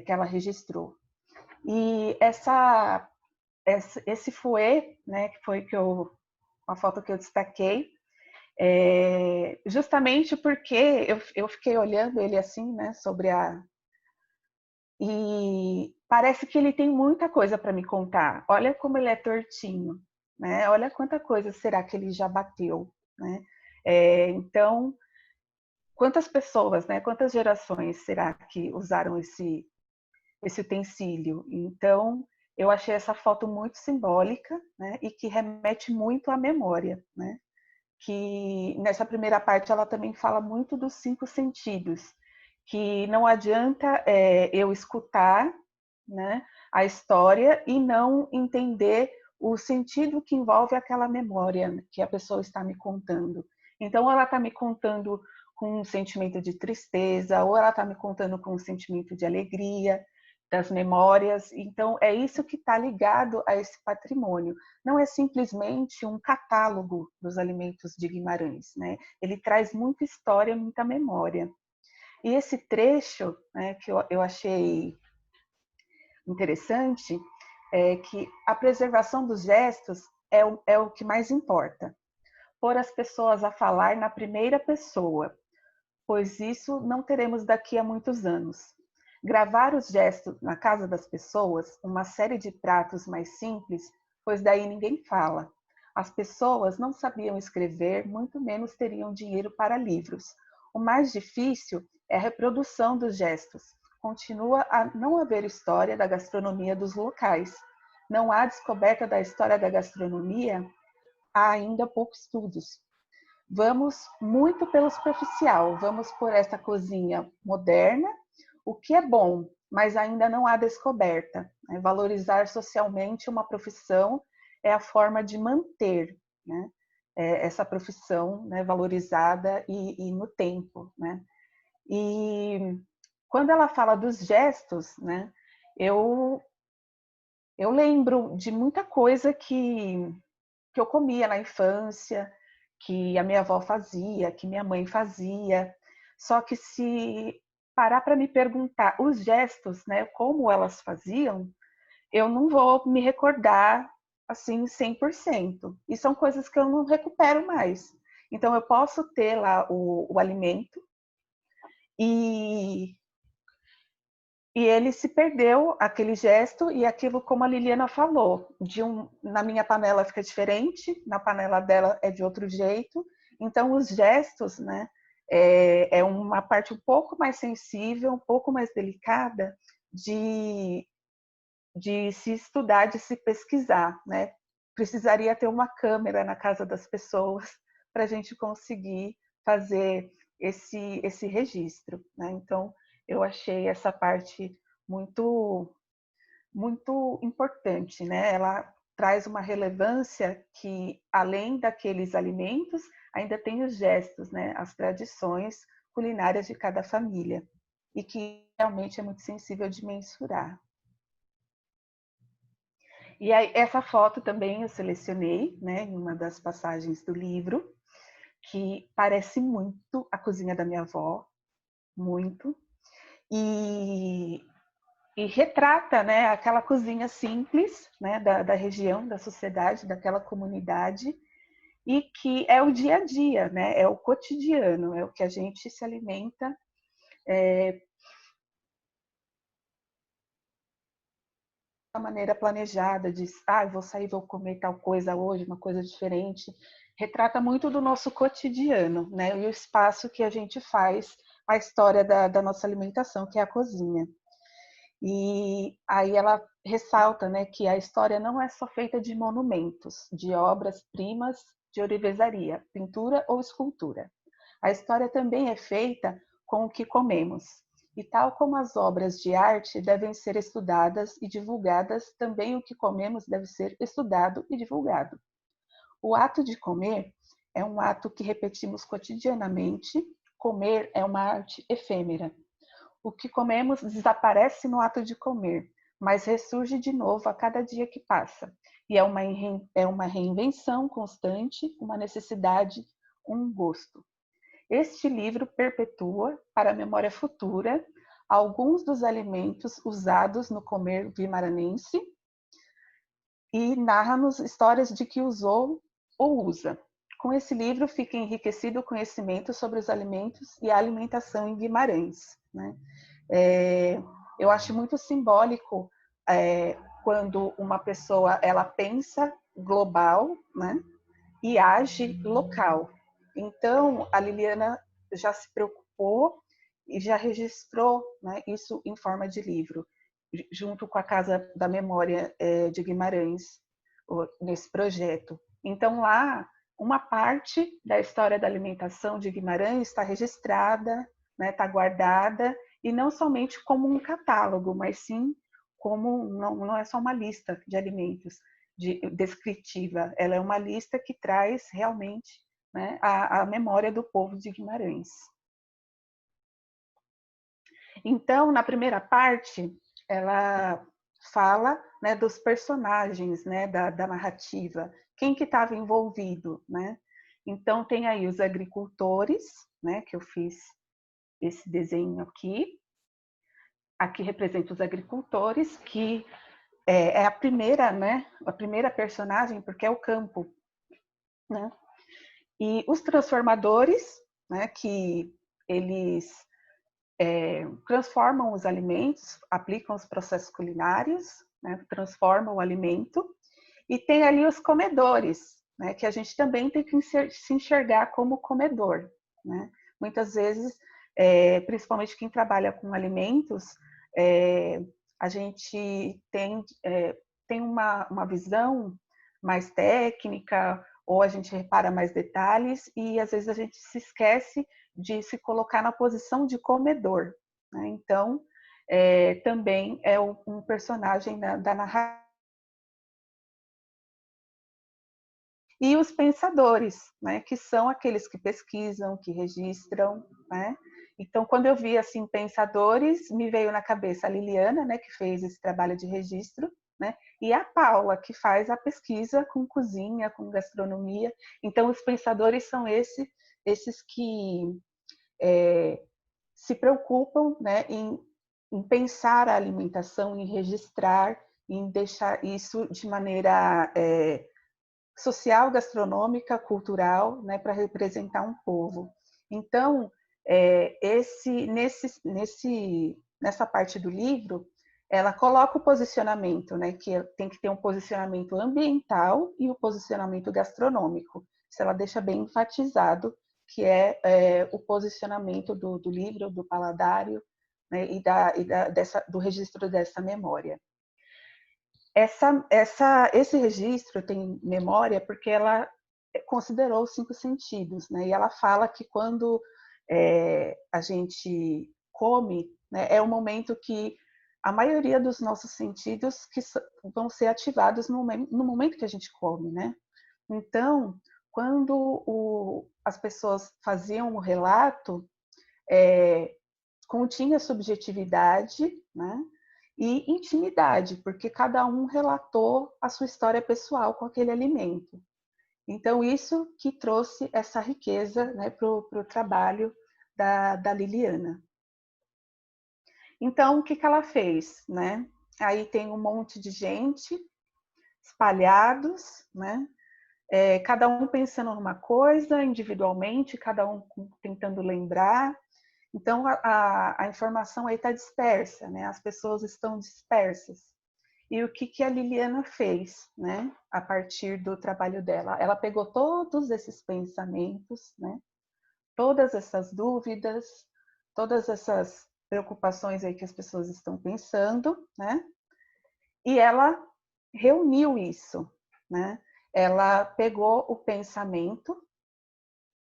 Que ela registrou. E esse fouet, né? Que foi uma foto que eu destaquei, justamente porque eu fiquei olhando ele assim, né, e parece que ele tem muita coisa para me contar. Olha como ele é tortinho, né? Olha quanta coisa será que ele já bateu, né? Então, quantas pessoas, né? Quantas gerações será que usaram esse utensílio? Então, eu achei essa foto muito simbólica, né? E que remete muito à memória, né? Que nessa primeira parte ela também fala muito dos 5 sentidos, que não adianta eu escutar, né, a história e não entender o sentido que envolve aquela memória que a pessoa está me contando. Então ela está me contando com um sentimento de tristeza, ou ela está me contando com um sentimento de alegria, das memórias. Então é isso que está ligado a esse patrimônio. Não é simplesmente um catálogo dos alimentos de Guimarães, né? Ele traz muita história, muita memória. E esse trecho, né, que eu achei interessante, é que a preservação dos gestos é o que mais importa. Pôr as pessoas a falar na primeira pessoa, pois isso não teremos daqui a muitos anos. Gravar os gestos na casa das pessoas, uma série de pratos mais simples, pois daí ninguém fala. As pessoas não sabiam escrever, muito menos teriam dinheiro para livros. O mais difícil é a reprodução dos gestos. Continua a não haver história da gastronomia dos locais. Não há descoberta da história da gastronomia, há ainda poucos estudos. Vamos muito pelo superficial, vamos por essa cozinha moderna, o que é bom, mas ainda não há descoberta. Valorizar socialmente uma profissão é a forma de manter, né? essa profissão, né, valorizada e no tempo, né? E quando ela fala dos gestos, né, eu lembro de muita coisa que eu comia na infância, que a minha avó fazia, que minha mãe fazia. Só que se parar para me perguntar os gestos, né, como elas faziam, eu não vou me recordar assim 100%. E são coisas que eu não recupero mais. Então eu posso ter lá o alimento e ele se perdeu, aquele gesto, e aquilo, como a Liliana falou, na minha panela fica diferente, na panela dela é de outro jeito. Então, os gestos, né, é uma parte um pouco mais sensível, um pouco mais delicada de se estudar, de se pesquisar, né? Precisaria ter uma câmera na casa das pessoas para a gente conseguir fazer esse registro, né? Então, eu achei essa parte muito, muito importante, né? Ela traz uma relevância que, além daqueles alimentos, ainda tem os gestos, né? As tradições culinárias de cada família, e que realmente é muito sensível de mensurar. E aí, essa foto também eu selecionei, né, em uma das passagens do livro, que parece muito a cozinha da minha avó, muito, e retrata, né, aquela cozinha simples, né, da região, da sociedade, daquela comunidade, e que é o dia a dia, né, é o cotidiano, é o que a gente se alimenta uma maneira planejada, de vou sair, vou comer tal coisa hoje, uma coisa diferente. Retrata muito do nosso cotidiano, né? E o espaço que a gente faz a história da nossa alimentação, que é a cozinha. E aí ela ressalta, né, que a história não é só feita de monumentos, de obras-primas de ourivesaria, pintura ou escultura. A história também é feita com o que comemos. E tal como as obras de arte devem ser estudadas e divulgadas, também o que comemos deve ser estudado e divulgado. O ato de comer é um ato que repetimos cotidianamente. Comer é uma arte efêmera. O que comemos desaparece no ato de comer, mas ressurge de novo a cada dia que passa. E é uma reinvenção constante, uma necessidade, um gosto. Este livro perpetua, para a memória futura, alguns dos alimentos usados no comer vimaranense e narra-nos histórias de que usou ou usa. Com esse livro fica enriquecido o conhecimento sobre os alimentos e a alimentação em Guimarães, né? Eu acho muito simbólico quando uma pessoa ela pensa global, né, e age local. Então, a Liliana já se preocupou e já registrou, né, isso em forma de livro, junto com a Casa da Memória de Guimarães, nesse projeto. Então, lá, uma parte da história da alimentação de Guimarães está registrada, né, está guardada, e não somente como um catálogo, mas sim como, não é só uma lista de alimentos descritiva, ela é uma lista que traz realmente, né, a memória do povo de Guimarães. Então, na primeira parte, ela fala, né, dos personagens, né, da narrativa, quem que estava envolvido, né? Então, tem aí os agricultores, né, que eu fiz esse desenho aqui. Aqui representa os agricultores, que é a primeira, né, a primeira personagem, porque é o campo, né? E os transformadores, né, que eles transformam os alimentos, aplicam os processos culinários, né, transformam o alimento. E tem ali os comedores, né, que a gente também tem que se enxergar como comedor, né? Muitas vezes, principalmente quem trabalha com alimentos, a gente tem uma visão mais técnica, ou a gente repara mais detalhes, e às vezes a gente se esquece de se colocar na posição de comedor, né? Então, também é um personagem da narrativa. e os pensadores, né, que são aqueles que pesquisam, que registram, né? Então, quando eu vi assim pensadores, me veio na cabeça a Liliana, né, que fez esse trabalho de registro, né, e a Paula, que faz a pesquisa com cozinha, com gastronomia. Então, os pensadores são esses que se preocupam, né, em pensar a alimentação, em registrar, em deixar isso de maneira social, gastronômica, cultural, né, para representar um povo. Então, nessa parte do livro, ela coloca o posicionamento, né, que tem que ter um posicionamento ambiental e o posicionamento gastronômico. Isso ela deixa bem enfatizado, que o posicionamento do livro, do paladário, né, do registro dessa memória. Esse registro tem memória porque ela considerou os 5 sentidos, né? E ela fala que quando a gente come, né, é o momento que a maioria dos nossos sentidos que vão ser ativados no momento que a gente come, né? Então, quando as pessoas faziam o relato, continha subjetividade, né? E intimidade, porque cada um relatou a sua história pessoal com aquele alimento. Então, isso que trouxe essa riqueza, né, para o trabalho da Liliana. Então, o que ela fez? Né? Aí tem um monte de gente espalhados, né? Cada um pensando numa coisa individualmente, cada um tentando lembrar. Então, a informação aí está dispersa, né? As pessoas estão dispersas. E o que a Liliana fez, né? A partir do trabalho dela? Ela pegou todos esses pensamentos, né? Todas essas dúvidas, todas essas preocupações aí que as pessoas estão pensando, né? E ela reuniu isso, né? Ela pegou o pensamento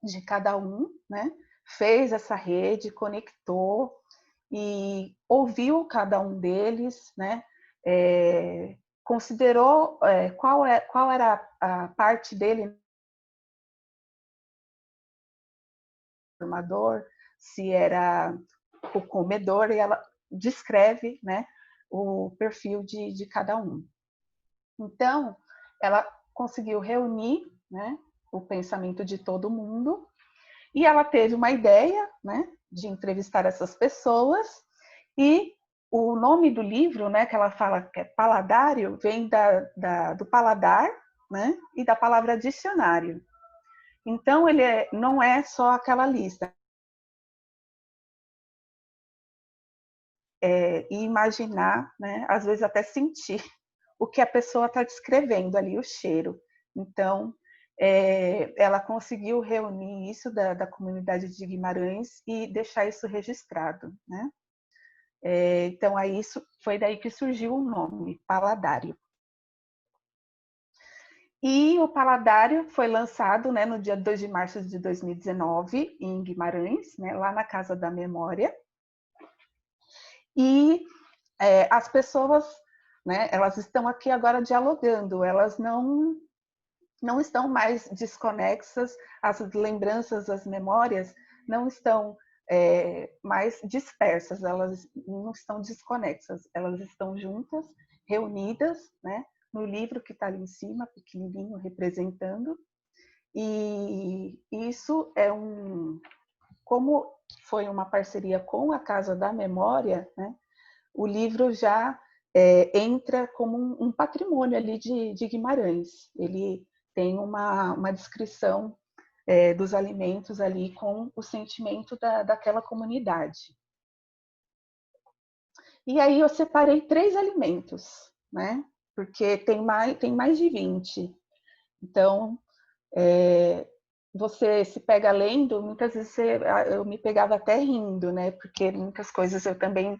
de cada um, né? Fez essa rede, conectou e ouviu cada um deles, né? Considerou qual era a parte dele, formador, se era o comedor, e ela descreve, né, o perfil de cada um. Então, ela conseguiu reunir, né, o pensamento de todo mundo. E ela teve uma ideia, né, de entrevistar essas pessoas, e o nome do livro, né, que ela fala que é paladário, vem do paladar, né, e da palavra dicionário. Então, ele não é só aquela lista. E imaginar, né, às vezes até sentir o que a pessoa está descrevendo ali, o cheiro. Então, ela conseguiu reunir isso da comunidade de Guimarães e deixar isso registrado, né? Então, aí foi daí que surgiu o nome, Paladário. E o Paladário foi lançado, né, no dia 2 de março de 2019, em Guimarães, né, lá na Casa da Memória. E as pessoas, né, elas estão aqui agora dialogando, elas não estão mais desconexas, as lembranças, as memórias não estão mais dispersas, elas não estão desconexas, elas estão juntas, reunidas, né, no livro que está ali em cima, pequenininho, representando. E isso como foi uma parceria com a Casa da Memória, né, o livro já entra como um patrimônio ali de Guimarães. Ele tem uma descrição dos alimentos ali com o sentimento daquela comunidade. E aí eu separei 3 alimentos, né? Porque tem mais de 20. Então, você se pega lendo, muitas vezes eu me pegava até rindo, né? Porque muitas coisas eu também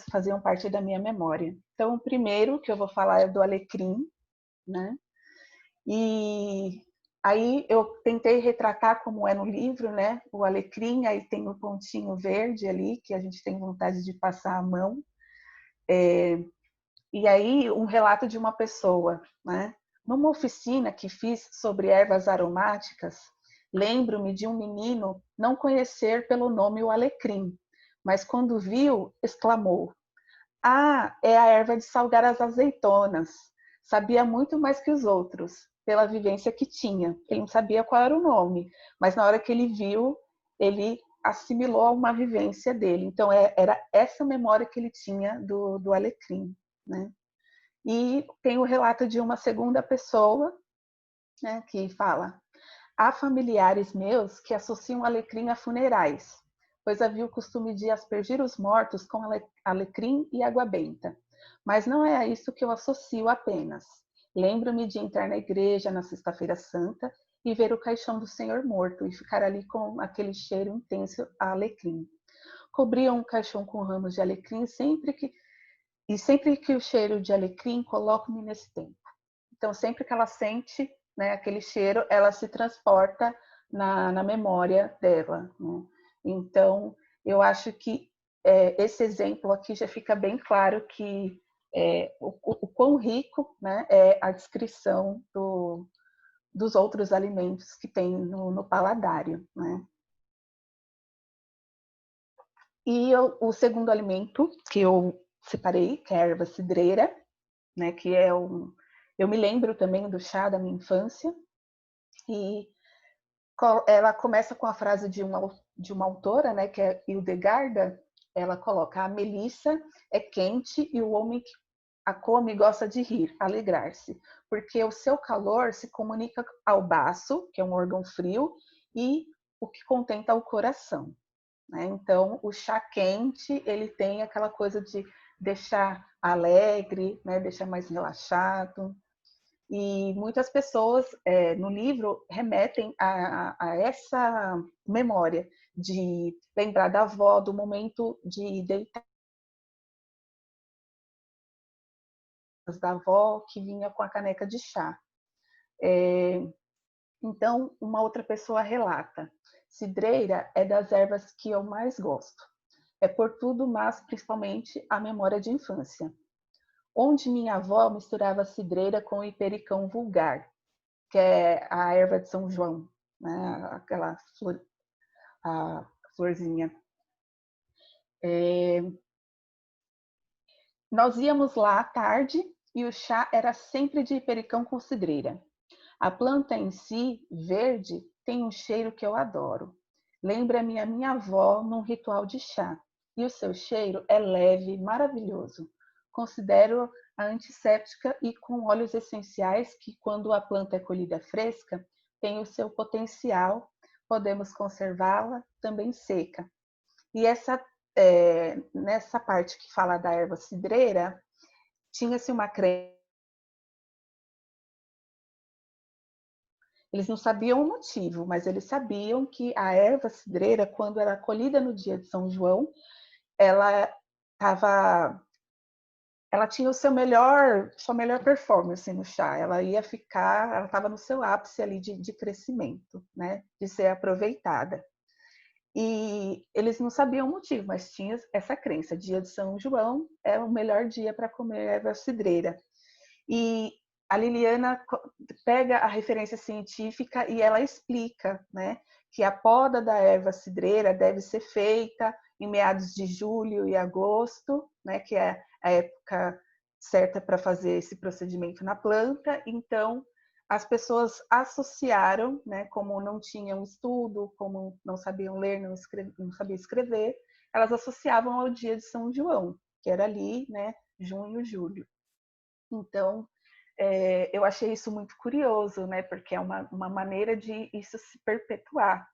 faziam parte da minha memória. Então, o primeiro que eu vou falar é do alecrim, né? E aí eu tentei retratar como é no livro, né? O alecrim, aí tem o pontinho verde ali, que a gente tem vontade de passar a mão. E aí um relato de uma pessoa, né? Numa oficina que fiz sobre ervas aromáticas, lembro-me de um menino não conhecer pelo nome o alecrim, mas quando viu, exclamou: "Ah, é a erva de salgar as azeitonas." Sabia muito mais que os outros, pela vivência que tinha. Ele não sabia qual era o nome, mas na hora que ele viu, ele assimilou a uma vivência dele. Então, era essa memória que ele tinha do alecrim, né? E tem o relato de uma segunda pessoa, né, que fala: "Há familiares meus que associam alecrim a funerais, pois havia o costume de aspergir os mortos com alecrim e água benta. Mas não é a isso que eu associo apenas. Lembro-me de entrar na igreja na Sexta-feira Santa e ver o caixão do Senhor morto e ficar ali com aquele cheiro intenso a alecrim. Cobriam o caixão com ramos de alecrim sempre que o cheiro de alecrim, coloco-me nesse tempo." Então, sempre que ela sente, né, aquele cheiro, ela se transporta na memória dela, né? Então, eu acho que esse exemplo aqui já fica bem claro que o quão rico, né, é a descrição dos outros alimentos que tem no paladário, né? E o segundo alimento que eu separei, que é a erva cidreira, né, que é eu me lembro também do chá da minha infância, e ela começa com a frase de uma autora, né, que é Hildegarda. Ela coloca: "A melissa é quente e o homem que a come gosta de rir, alegrar-se, porque o seu calor se comunica ao baço, que é um órgão frio, e o que contenta o coração." Né? Então, o chá quente, ele tem aquela coisa de deixar alegre, né? Deixar mais relaxado. E muitas pessoas no livro remetem a essa memória de lembrar da avó, do momento de deitar da avó que vinha com a caneca de chá. Então, uma outra pessoa relata: "Cidreira é das ervas que eu mais gosto. É por tudo, mas principalmente a memória de infância, onde minha avó misturava cidreira com hipericão vulgar, que é a erva de São João, né? Aquela flor, a florzinha. Nós íamos lá à tarde e o chá era sempre de hipericão com cidreira. A planta em si, verde, tem um cheiro que eu adoro. Lembra-me a minha avó num ritual de chá. E o seu cheiro é leve, maravilhoso. Considero a antisséptica e com óleos essenciais que, quando a planta é colhida fresca, tem o seu potencial. Podemos conservá-la também seca." E nessa parte que fala da erva cidreira, tinha-se uma crença. Eles não sabiam o motivo, mas eles sabiam que a erva cidreira, quando era colhida no dia de São João, ela tinha sua melhor performance no chá. Ela estava no seu ápice ali de crescimento, né? De ser aproveitada. E eles não sabiam o motivo, mas tinha essa crença: dia de São João é o melhor dia para comer erva cidreira. E a Liliana pega a referência científica e ela explica, né, que a poda da erva cidreira deve ser feita em meados de julho e agosto, né, que é a época certa para fazer esse procedimento na planta. Então, as pessoas associaram, né, como não tinham estudo, como não sabiam ler, não sabiam escrever, elas associavam ao dia de São João, que era ali, né, junho, julho. Então, eu achei isso muito curioso, né? Porque é uma maneira de isso se perpetuar,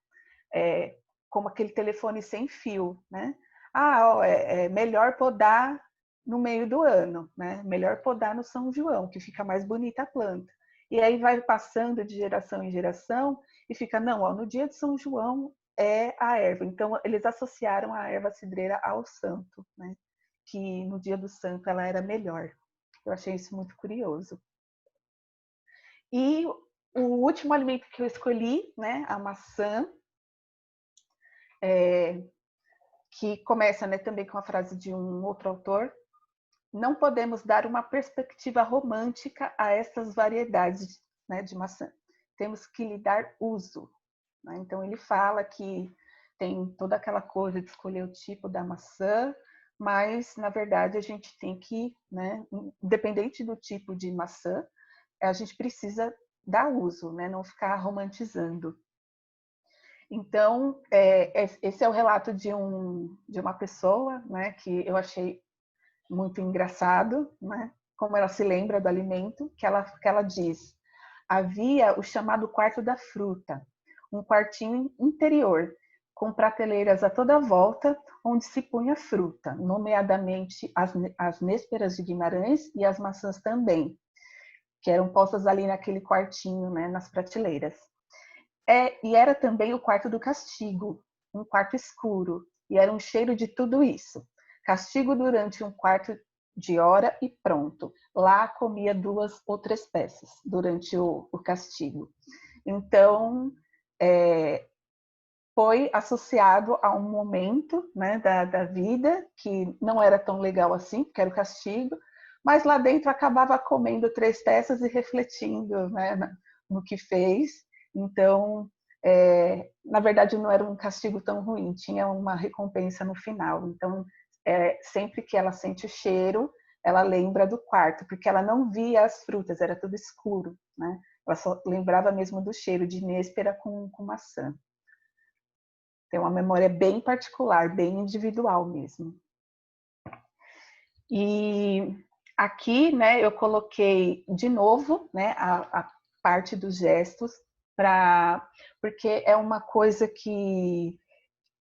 como aquele telefone sem fio, né? É melhor podar no meio do ano, né? Melhor podar no São João, que fica mais bonita a planta. E aí vai passando de geração em geração e fica, não, no dia de São João é a erva. Então, eles associaram a erva cidreira ao santo, né? Que no dia do santo ela era melhor. Eu achei isso muito curioso. E o último alimento que eu escolhi, né, a maçã, que começa, né, também com a frase de um outro autor: não podemos dar uma perspectiva romântica a essas variedades, né, de maçã. Temos que lhe dar uso. Né? Então, ele fala que tem toda aquela coisa de escolher o tipo da maçã, mas, na verdade, a gente tem que, né, independente do tipo de maçã, a gente precisa dar uso, né, não ficar romantizando. Então, esse é o relato de uma pessoa, né, que eu achei muito engraçado, né, como ela se lembra do alimento, que ela diz: havia o chamado quarto da fruta, um quartinho interior, com prateleiras a toda volta, onde se punha fruta, nomeadamente as nésperas de Guimarães e as maçãs também, que eram postas ali naquele quartinho, né, nas prateleiras. E era também o quarto do castigo, um quarto escuro, e era um cheiro de tudo isso. Castigo durante um quarto de hora e pronto. Lá comia 2 ou 3 peças durante o castigo. Então, foi associado a um momento, né, da vida que não era tão legal assim, porque era o castigo, mas lá dentro acabava comendo 3 peças e refletindo, né, no que fez. Então, na verdade, não era um castigo tão ruim, tinha uma recompensa no final. Então, sempre que ela sente o cheiro, ela lembra do quarto, porque ela não via as frutas, era tudo escuro, né? Ela só lembrava mesmo do cheiro de néspera com maçã. Tem uma memória bem particular, bem individual mesmo. E aqui, né, eu coloquei de novo, né, a parte dos gestos, porque é uma coisa que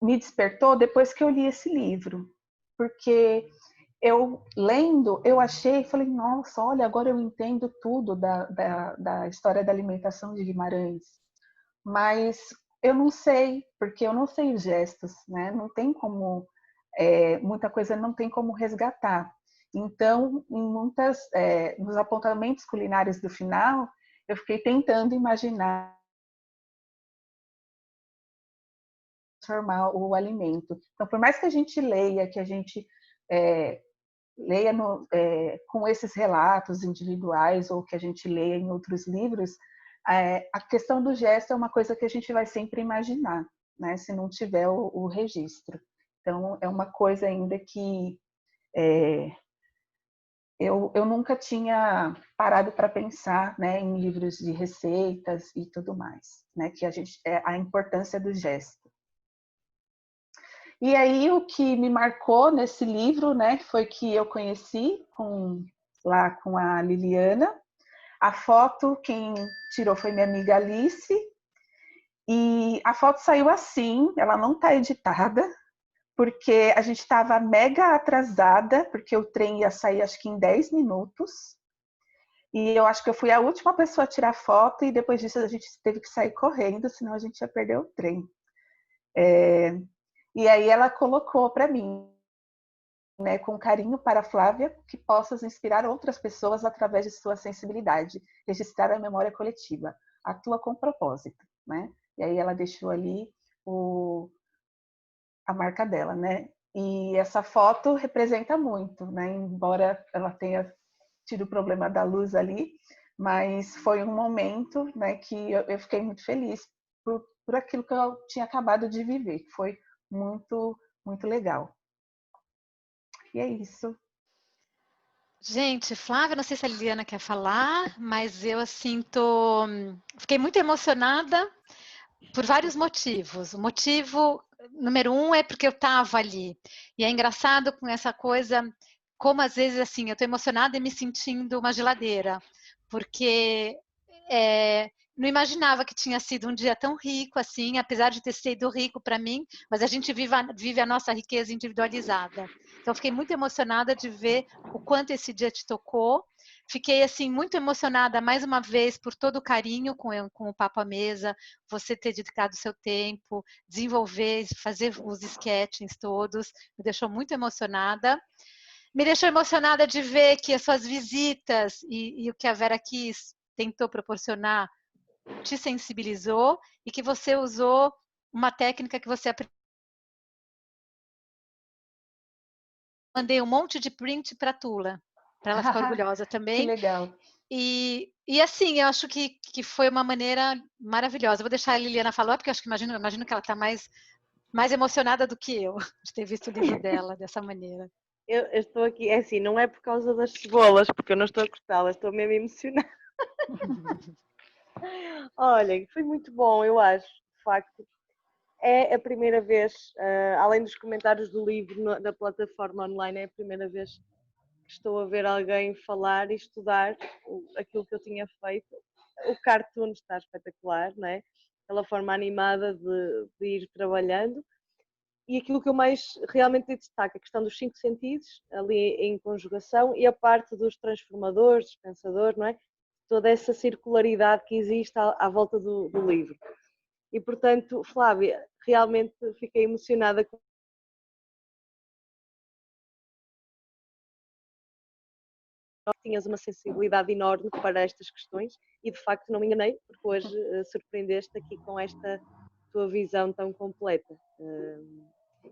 me despertou depois que eu li esse livro. Porque eu lendo, eu falei, nossa, olha, agora eu entendo tudo da história da alimentação de Guimarães. Mas eu não sei, porque eu não sei os gestos, né? Não tem como, muita coisa não tem como resgatar. Então, nos apontamentos culinários do final, eu fiquei tentando imaginar transformar o alimento. Então, por mais que a gente leia, que a gente leia com esses relatos individuais ou que a gente leia em outros livros, a questão do gesto é uma coisa que a gente vai sempre imaginar, né, se não tiver o registro. Então, é uma coisa ainda que eu nunca tinha parado para pensar, né, em livros de receitas e tudo mais, né, que a importância do gesto. E aí o que me marcou nesse livro, né, foi que eu conheci lá com a Liliana. A foto quem tirou foi minha amiga Alice. E a foto saiu assim, ela não está editada, porque a gente estava mega atrasada, porque o trem ia sair acho que em 10 minutos. E eu acho que eu fui a última pessoa a tirar foto e depois disso a gente teve que sair correndo, senão a gente ia perder o trem. E aí ela colocou para mim, né, com carinho para Flávia, que possas inspirar outras pessoas através de sua sensibilidade, registrar a memória coletiva, atua com propósito, né? E aí ela deixou ali a marca dela, né? E essa foto representa muito, né? Embora ela tenha tido o problema da luz ali, mas foi um momento, né, que eu fiquei muito feliz por aquilo que eu tinha acabado de viver, que foi muito, muito legal. E é isso. Gente, Flávia, não sei se a Liliana quer falar, mas eu assim fiquei muito emocionada por vários motivos. O motivo número 1 é porque eu estava ali. E é engraçado com essa coisa, como às vezes assim, eu estou emocionada e me sentindo uma geladeira, porque não imaginava que tinha sido um dia tão rico assim, apesar de ter sido rico para mim, mas a gente vive a nossa riqueza individualizada. Então, fiquei muito emocionada de ver o quanto esse dia te tocou. Fiquei assim muito emocionada mais uma vez por todo o carinho com o Papo à Mesa, você ter dedicado o seu tempo, desenvolver, fazer os sketches todos, me deixou muito emocionada. Me deixou emocionada de ver que as suas visitas e o que a Vera tentou proporcionar te sensibilizou e que você usou uma técnica que você aprendeu. Mandei um monte de print para a Tula. para ela ficar orgulhosa Que também. legal. E assim, eu acho que foi uma maneira maravilhosa. Vou deixar a Liliana falar, porque eu acho que imagino que ela está mais emocionada do que eu de ter visto o livro dela dessa maneira. Eu estou aqui, é assim, não é por causa das cebolas, porque eu não estou a cortá-las, estou mesmo emocionada. Olha, foi muito bom, eu acho, de facto. É a primeira vez, além dos comentários do livro na plataforma online, é a primeira vez que estou a ver alguém falar e estudar aquilo que eu tinha feito. O cartoon está espetacular, não é? Aquela forma animada de ir trabalhando. E aquilo que eu mais realmente destaco, a questão dos 5 sentidos, ali em conjugação, e a parte dos transformadores, dos pensadores, não é? Toda essa circularidade que existe à volta do livro. E, portanto, Flávia, realmente fiquei emocionada com tinhas uma sensibilidade enorme para estas questões e de facto não me enganei, porque hoje surpreendeste aqui com esta tua visão tão completa.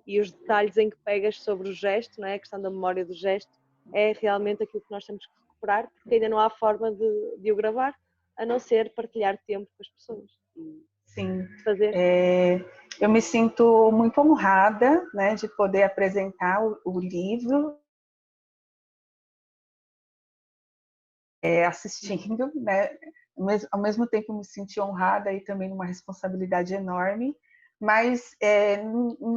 E os detalhes em que pegas sobre o gesto, não é? A questão da memória do gesto, é realmente aquilo que nós temos que recuperar, porque ainda não há forma de o gravar, a não ser partilhar tempo com as pessoas. Sim, Fazer. Eu me sinto muito honrada, né, de poder apresentar o livro, assistindo, né, ao mesmo tempo me senti honrada e também uma responsabilidade enorme, mas em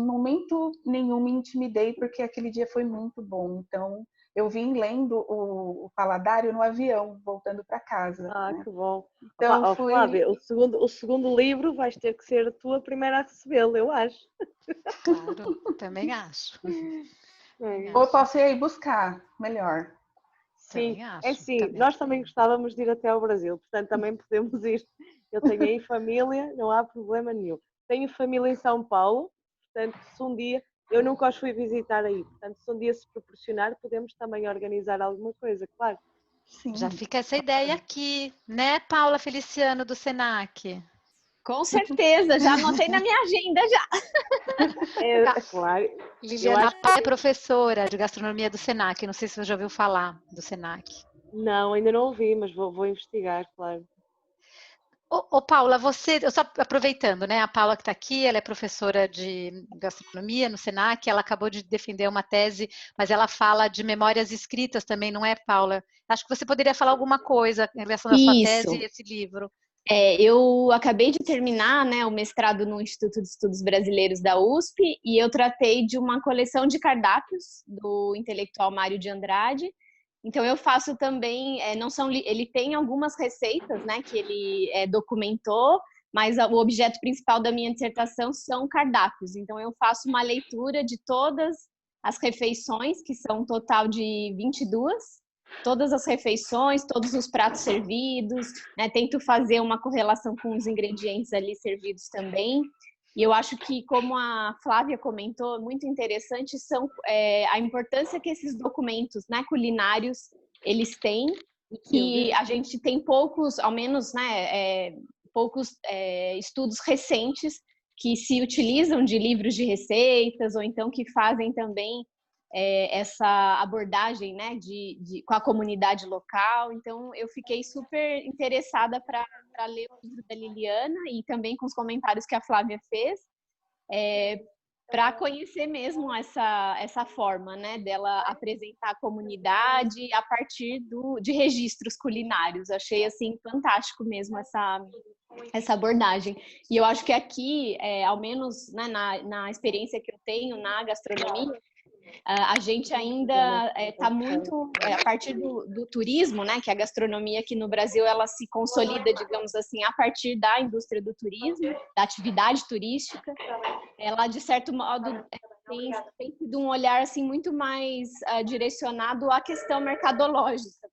momento nenhum me intimidei, porque aquele dia foi muito bom. Então, eu vim lendo o Faladário no avião, voltando para casa. Ah, né? que bom. Então, Flávia, o segundo livro vais ter que ser a tua primeira a recebê-lo, eu acho. Claro, também acho. Ou eu posso ir aí buscar, melhor. Sim, Também é acho. sim, nós também gostávamos de ir até ao Brasil, portanto também podemos ir. Eu tenho aí família, não há problema nenhum. Tenho família em São Paulo, portanto se um dia, eu nunca os fui visitar aí, portanto se um dia se proporcionar podemos também organizar alguma coisa, claro. Sim. Já fica essa ideia aqui, né, Paula Feliciano do Senac? Com certeza, já anotei na minha agenda já. É claro. Liliana é professora de gastronomia do Senac, não sei se você já ouviu falar do Senac. Não, ainda não ouvi, mas vou investigar, claro. Ô, Paula, eu só aproveitando, né? A Paula que está aqui, ela é professora de gastronomia no Senac, ela acabou de defender uma tese, mas ela fala de memórias escritas também, não é, Paula? Acho que você poderia falar alguma coisa em relação à sua tese e esse livro. Eu acabei de terminar, né, o mestrado no Instituto de Estudos Brasileiros da USP e eu tratei de uma coleção de cardápios do intelectual Mário de Andrade. Então eu faço também, ele tem algumas receitas, né, que ele documentou, mas o objeto principal da minha dissertação são cardápios. Então eu faço uma leitura de todas as refeições, que são um total de 22, todas as refeições, todos os pratos servidos, né? Tento fazer uma correlação com os ingredientes ali servidos também. E eu acho que, como a Flávia comentou, muito interessante a importância que esses documentos, né, culinários eles têm, e que a gente tem poucos, ao menos, né, poucos estudos recentes que se utilizam de livros de receitas ou então que fazem também essa abordagem, né, com a comunidade local. Então, eu fiquei super interessada para ler o livro da Liliana e também com os comentários que a Flávia fez, para conhecer mesmo essa forma, né, dela apresentar a comunidade a partir de registros culinários. Achei, assim, fantástico mesmo essa abordagem. E eu acho que aqui, ao menos, né, na experiência que eu tenho na gastronomia, a gente ainda está muito, a partir do turismo, né, que a gastronomia aqui no Brasil, ela se consolida, digamos assim, a partir da indústria do turismo, da atividade turística. Ela, de certo modo, tem sido um olhar assim, muito mais direcionado à questão mercadológica.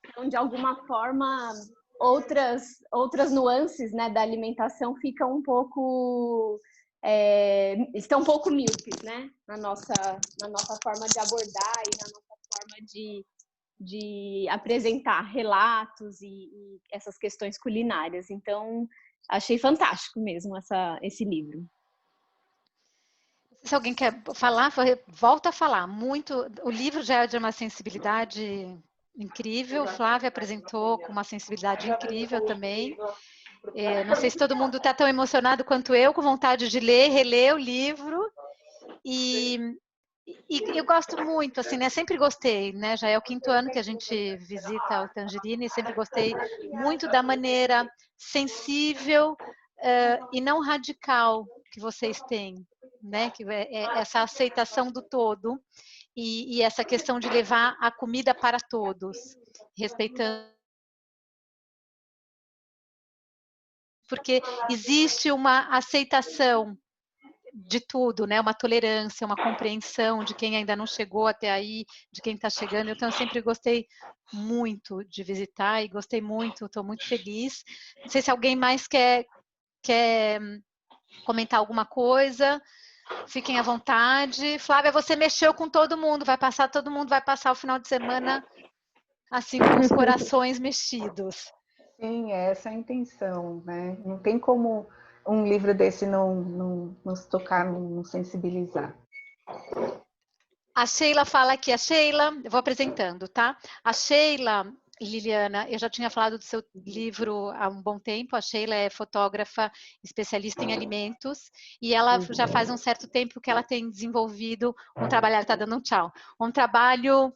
Então, de alguma forma, outras nuances, né, da alimentação ficam um pouco... estão um pouco míopes, né, na nossa forma de abordar e na nossa forma de apresentar relatos e essas questões culinárias. Então, achei fantástico mesmo esse livro. Se alguém quer falar, volta a falar. O livro já é de uma sensibilidade incrível. Flávia apresentou com uma sensibilidade incrível também. Não sei se todo mundo está tão emocionado quanto eu, com vontade de ler, reler o livro. E eu gosto muito, assim, né? Sempre gostei, né? Já é o 5º ano que a gente visita o Tangerine, e sempre gostei muito da maneira sensível e não radical que vocês têm, né? Que é essa aceitação do todo e essa questão de levar a comida para todos, respeitando. Porque existe uma aceitação de tudo, né? Uma tolerância, uma compreensão de quem ainda não chegou até aí, de quem está chegando. Então, eu sempre gostei muito de visitar e gostei muito, estou muito feliz. Não sei se alguém mais quer comentar alguma coisa. Fiquem à vontade. Flávia, você mexeu com todo mundo vai passar o final de semana assim com os corações mexidos. Sim, essa é a intenção, né? Não tem como um livro desse não nos tocar, não nos sensibilizar. A Sheila fala aqui, eu vou apresentando, tá? A Sheila, Liliana, eu já tinha falado do seu livro há um bom tempo. A Sheila é fotógrafa especialista em alimentos e ela já faz um certo tempo que ela tem desenvolvido um trabalho, ela está dando um tchau, um trabalho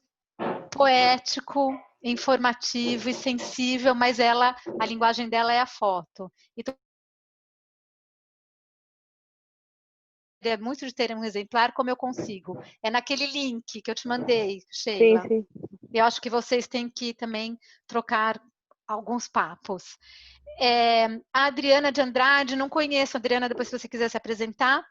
poético, informativo e sensível, mas a linguagem dela é a foto. Então, é muito de ter um exemplar, como eu consigo. É naquele link que eu te mandei, Sheila. Sim, sim. Eu acho que vocês têm que também trocar alguns papos. A Adriana de Andrade, não conheço a Adriana, depois se você quiser se apresentar.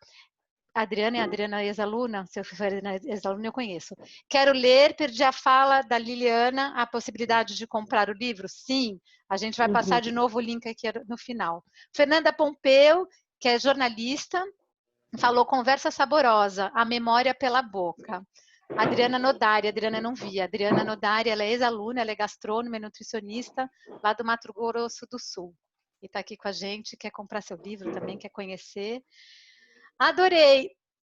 A Adriana é ex-aluna, se eu for ex-aluna eu conheço. Quero ler, perdi a fala da Liliana, a possibilidade de comprar o livro? Sim, a gente vai passar de novo o link aqui no final. Fernanda Pompeu, que é jornalista, falou conversa saborosa, a memória pela boca. Adriana Nodari, Adriana não via. Adriana Nodari, ela é ex-aluna, ela é gastrônoma e nutricionista lá do Mato Grosso do Sul. E está aqui com a gente, quer comprar seu livro também, quer conhecer. Adorei.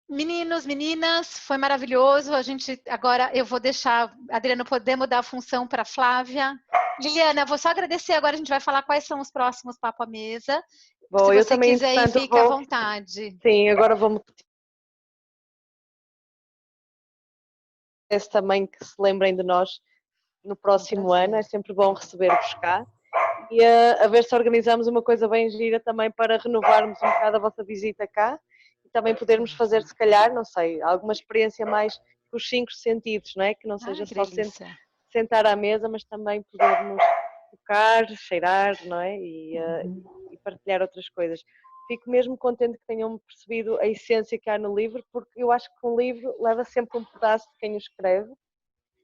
Meninos, meninas, foi maravilhoso. Agora eu vou deixar, Adriana, podemos dar a função para Flávia. Liliana, vou só agradecer. Agora a gente vai falar quais são os próximos Papo à Mesa. Bom, se eu você também, quiser ir, fique à vontade. Sim, agora vou-me também que se lembrem de nós no próximo ano. É sempre bom receber-vos cá. E a ver se organizamos uma coisa bem gira também para renovarmos um bocado a vossa visita cá e também podermos fazer, se calhar, não sei, alguma experiência mais com os 5 sentidos, não é? Que não seja só sentar à mesa, mas também podermos tocar, cheirar, não é? E partilhar outras coisas. Fico mesmo contente que tenham percebido a essência que há no livro, porque eu acho que um livro leva sempre um pedaço de quem o escreve.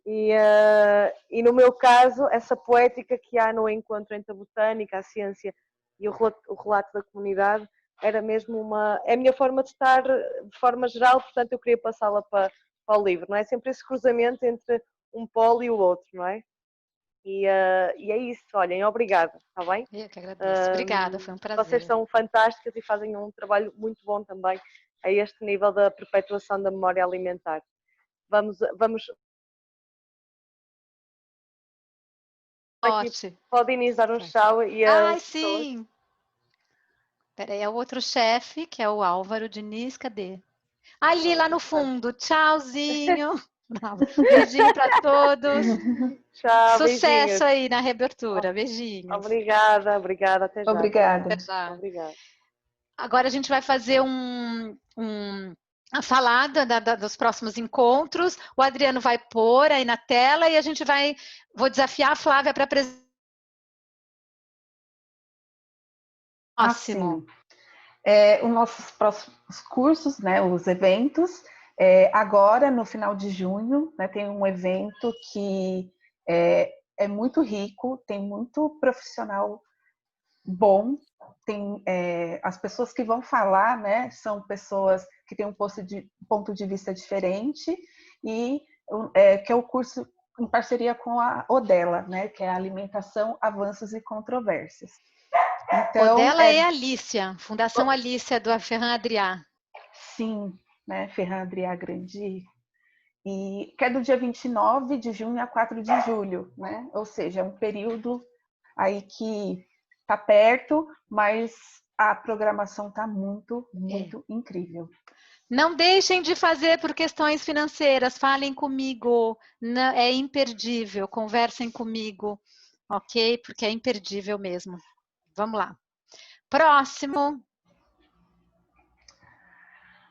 E no meu caso, essa poética que há no encontro entre a botânica, a ciência e o relato da comunidade era mesmo é a minha forma de estar de forma geral, portanto eu queria passá-la para o livro, não é? Sempre esse cruzamento entre um polo e o outro, não é? E é isso, olhem, obrigada, está bem? Eu que agradeço, obrigada, foi um prazer. Vocês são fantásticas e fazem um trabalho muito bom também a este nível da perpetuação da memória alimentar. Vamos pode iniciar um tchau e Ai, sim! Peraí, é o outro chefe, que é o Álvaro Diniz, cadê? Ali, lá no fundo, tchauzinho! Beijinho para todos! Tchau, sucesso beijinhos. Aí na reabertura, beijinhos! Obrigada, até já. Obrigada. Até já. Obrigada. Agora a gente vai fazer a falada dos próximos encontros. O Adriano vai pôr aí na tela e vou desafiar a Flávia para apresentar. Próximo. Os nossos próximos cursos, né, os eventos. Agora, no final de junho, né, tem um evento que é muito rico, tem muito profissional bom. Tem as pessoas que vão falar, né, são pessoas que têm um ponto de vista diferente e que é o curso em parceria com a Odela, né, que é a Alimentação, Avanços e Controvérsias. Então, Odela é Alícia, Fundação Alícia do Ferran Adrià. Sim, né, Ferran Adrià Grandi, e que é do dia 29 de junho a 4 de julho, né? Ou seja, é um período aí que está perto, mas a programação está muito incrível. Não deixem de fazer por questões financeiras, falem comigo, é imperdível, conversem comigo, ok? Porque é imperdível mesmo. Vamos lá. Próximo.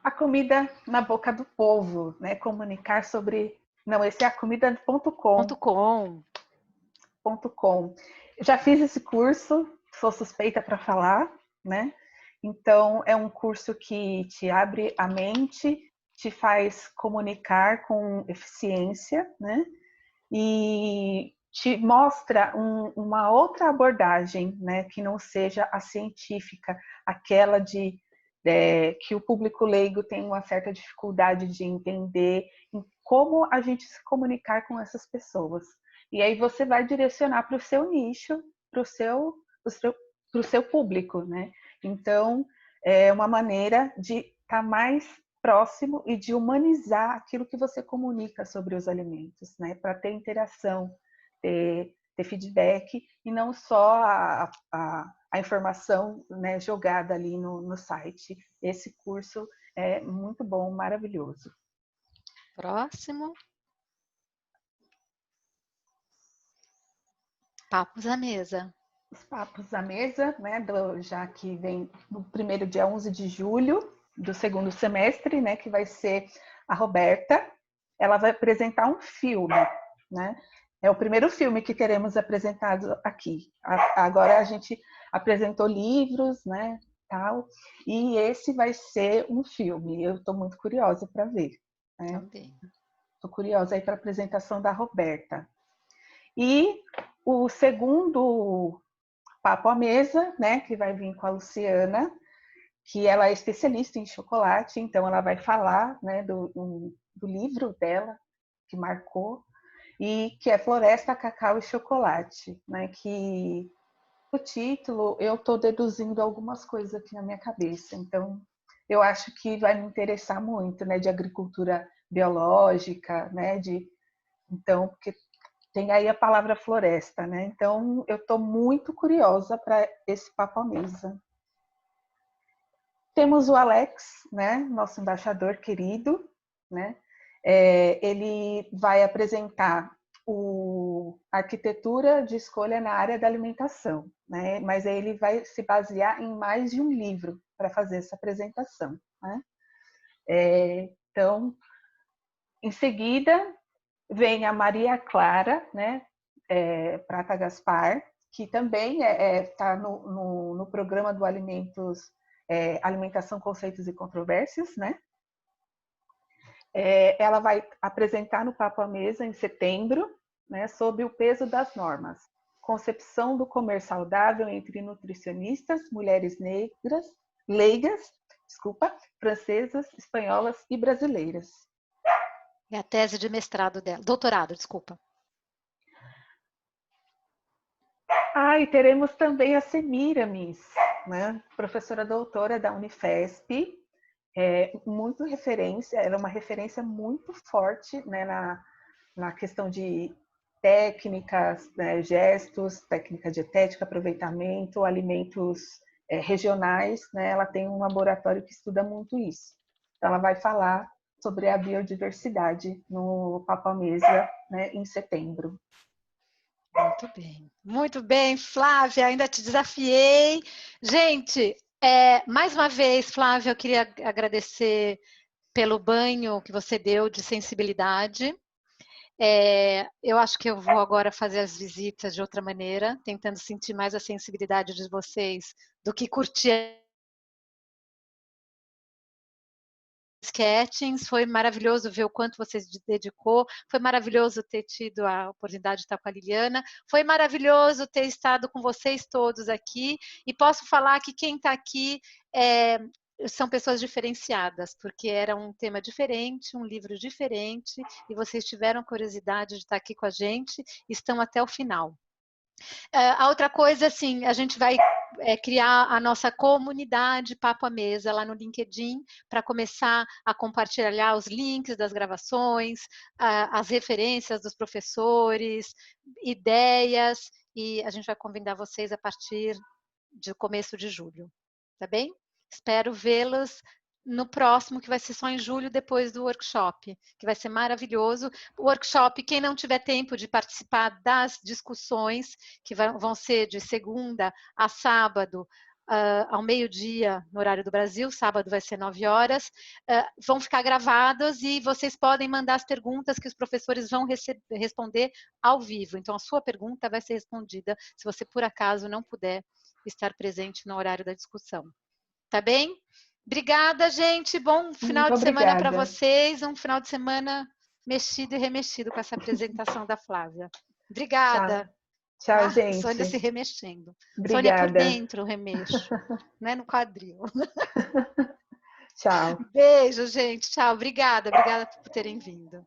A comida na boca do povo, né? Comunicar sobre... Não, esse é a comida.com. .com. Já fiz esse curso, sou suspeita para falar, né? Então, é um curso que te abre a mente, te faz comunicar com eficiência, né? E te mostra uma outra abordagem, né? Que não seja a científica, aquela de que o público leigo tem uma certa dificuldade de entender em como a gente se comunicar com essas pessoas. E aí você vai direcionar para o seu nicho, para o seu público, né? Então, é uma maneira de estar mais próximo e de humanizar aquilo que você comunica sobre os alimentos, né? Para ter interação, ter feedback e não só a informação, né, jogada ali no site. Esse curso é muito bom, maravilhoso. Próximo. Papos à mesa. Os papos à mesa, né, já que vem no primeiro dia 11 de julho do segundo semestre, né, que vai ser a Roberta. Ela vai apresentar um filme, né? É o primeiro filme que teremos apresentado aqui. Agora a gente apresentou livros, né, tal, e esse vai ser um filme. Eu estou muito curiosa para ver. Né? Também. Estou curiosa aí para a apresentação da Roberta. E o segundo papo à mesa, né, que vai vir com a Luciana, que ela é especialista em chocolate, então ela vai falar, né, do livro dela, que marcou, e que é Floresta, Cacau e Chocolate, né, que o título eu estou deduzindo algumas coisas aqui na minha cabeça, então eu acho que vai me interessar muito, né, de agricultura biológica, né, então, porque tem aí a palavra floresta, né, então eu estou muito curiosa para esse papo à mesa. Temos o Alex, né, nosso embaixador querido, né, ele vai apresentar a arquitetura de escolha na área da alimentação, né, mas ele vai se basear em mais de um livro para fazer essa apresentação. Né. Então, em seguida, vem a Maria Clara, né, Prata Gaspar, que também está no programa do Alimentação, Conceitos e Controvérsias, né? Ela vai apresentar no Papo à Mesa em setembro, né, sobre o peso das normas. Concepção do comer saudável entre nutricionistas, mulheres leigas, francesas, espanholas e brasileiras. É a tese de mestrado dela, doutorado, desculpa. E teremos também a Semiramis, né? Professora doutora da Unifesp, muito referência, ela é uma referência muito forte, né, na questão de técnicas, né, gestos, técnica dietética, aproveitamento, alimentos regionais, né? Ela tem um laboratório que estuda muito isso. Então, ela vai falar sobre a biodiversidade no Papo à Mesa, né, em setembro. Muito bem, Flávia, ainda te desafiei. Gente, mais uma vez, Flávia, eu queria agradecer pelo banho que você deu de sensibilidade. Eu acho que eu vou agora fazer as visitas de outra maneira, tentando sentir mais a sensibilidade de vocês do que curtir sketchings. Foi maravilhoso ver o quanto você se dedicou, foi maravilhoso ter tido a oportunidade de estar com a Liliana, foi maravilhoso ter estado com vocês todos aqui, e posso falar que quem está aqui são pessoas diferenciadas, porque era um tema diferente, um livro diferente, e vocês tiveram curiosidade de estar aqui com a gente, estão até o final. A outra coisa, assim, a gente vai criar a nossa comunidade Papo à Mesa lá no LinkedIn, para começar a compartilhar os links das gravações, as referências dos professores, ideias, e a gente vai convidar vocês a partir de começo de julho, tá bem? Espero vê-los no próximo, que vai ser só em julho, depois do workshop, que vai ser maravilhoso. O workshop, quem não tiver tempo de participar das discussões, que vão ser de segunda a sábado, ao meio-dia, no horário do Brasil, sábado vai ser 9 horas, vão ficar gravadas e vocês podem mandar as perguntas que os professores vão responder ao vivo. Então, a sua pergunta vai ser respondida se você, por acaso, não puder estar presente no horário da discussão. Tá bem? Obrigada, gente. Bom final de semana para vocês. Um final de semana mexido e remexido com essa apresentação da Flávia. Obrigada. Tchau, gente. Sônia se remexendo. Obrigada. Sônia por dentro, remexo. Não é no quadril. Tchau. Beijo, gente. Tchau. Obrigada por terem vindo.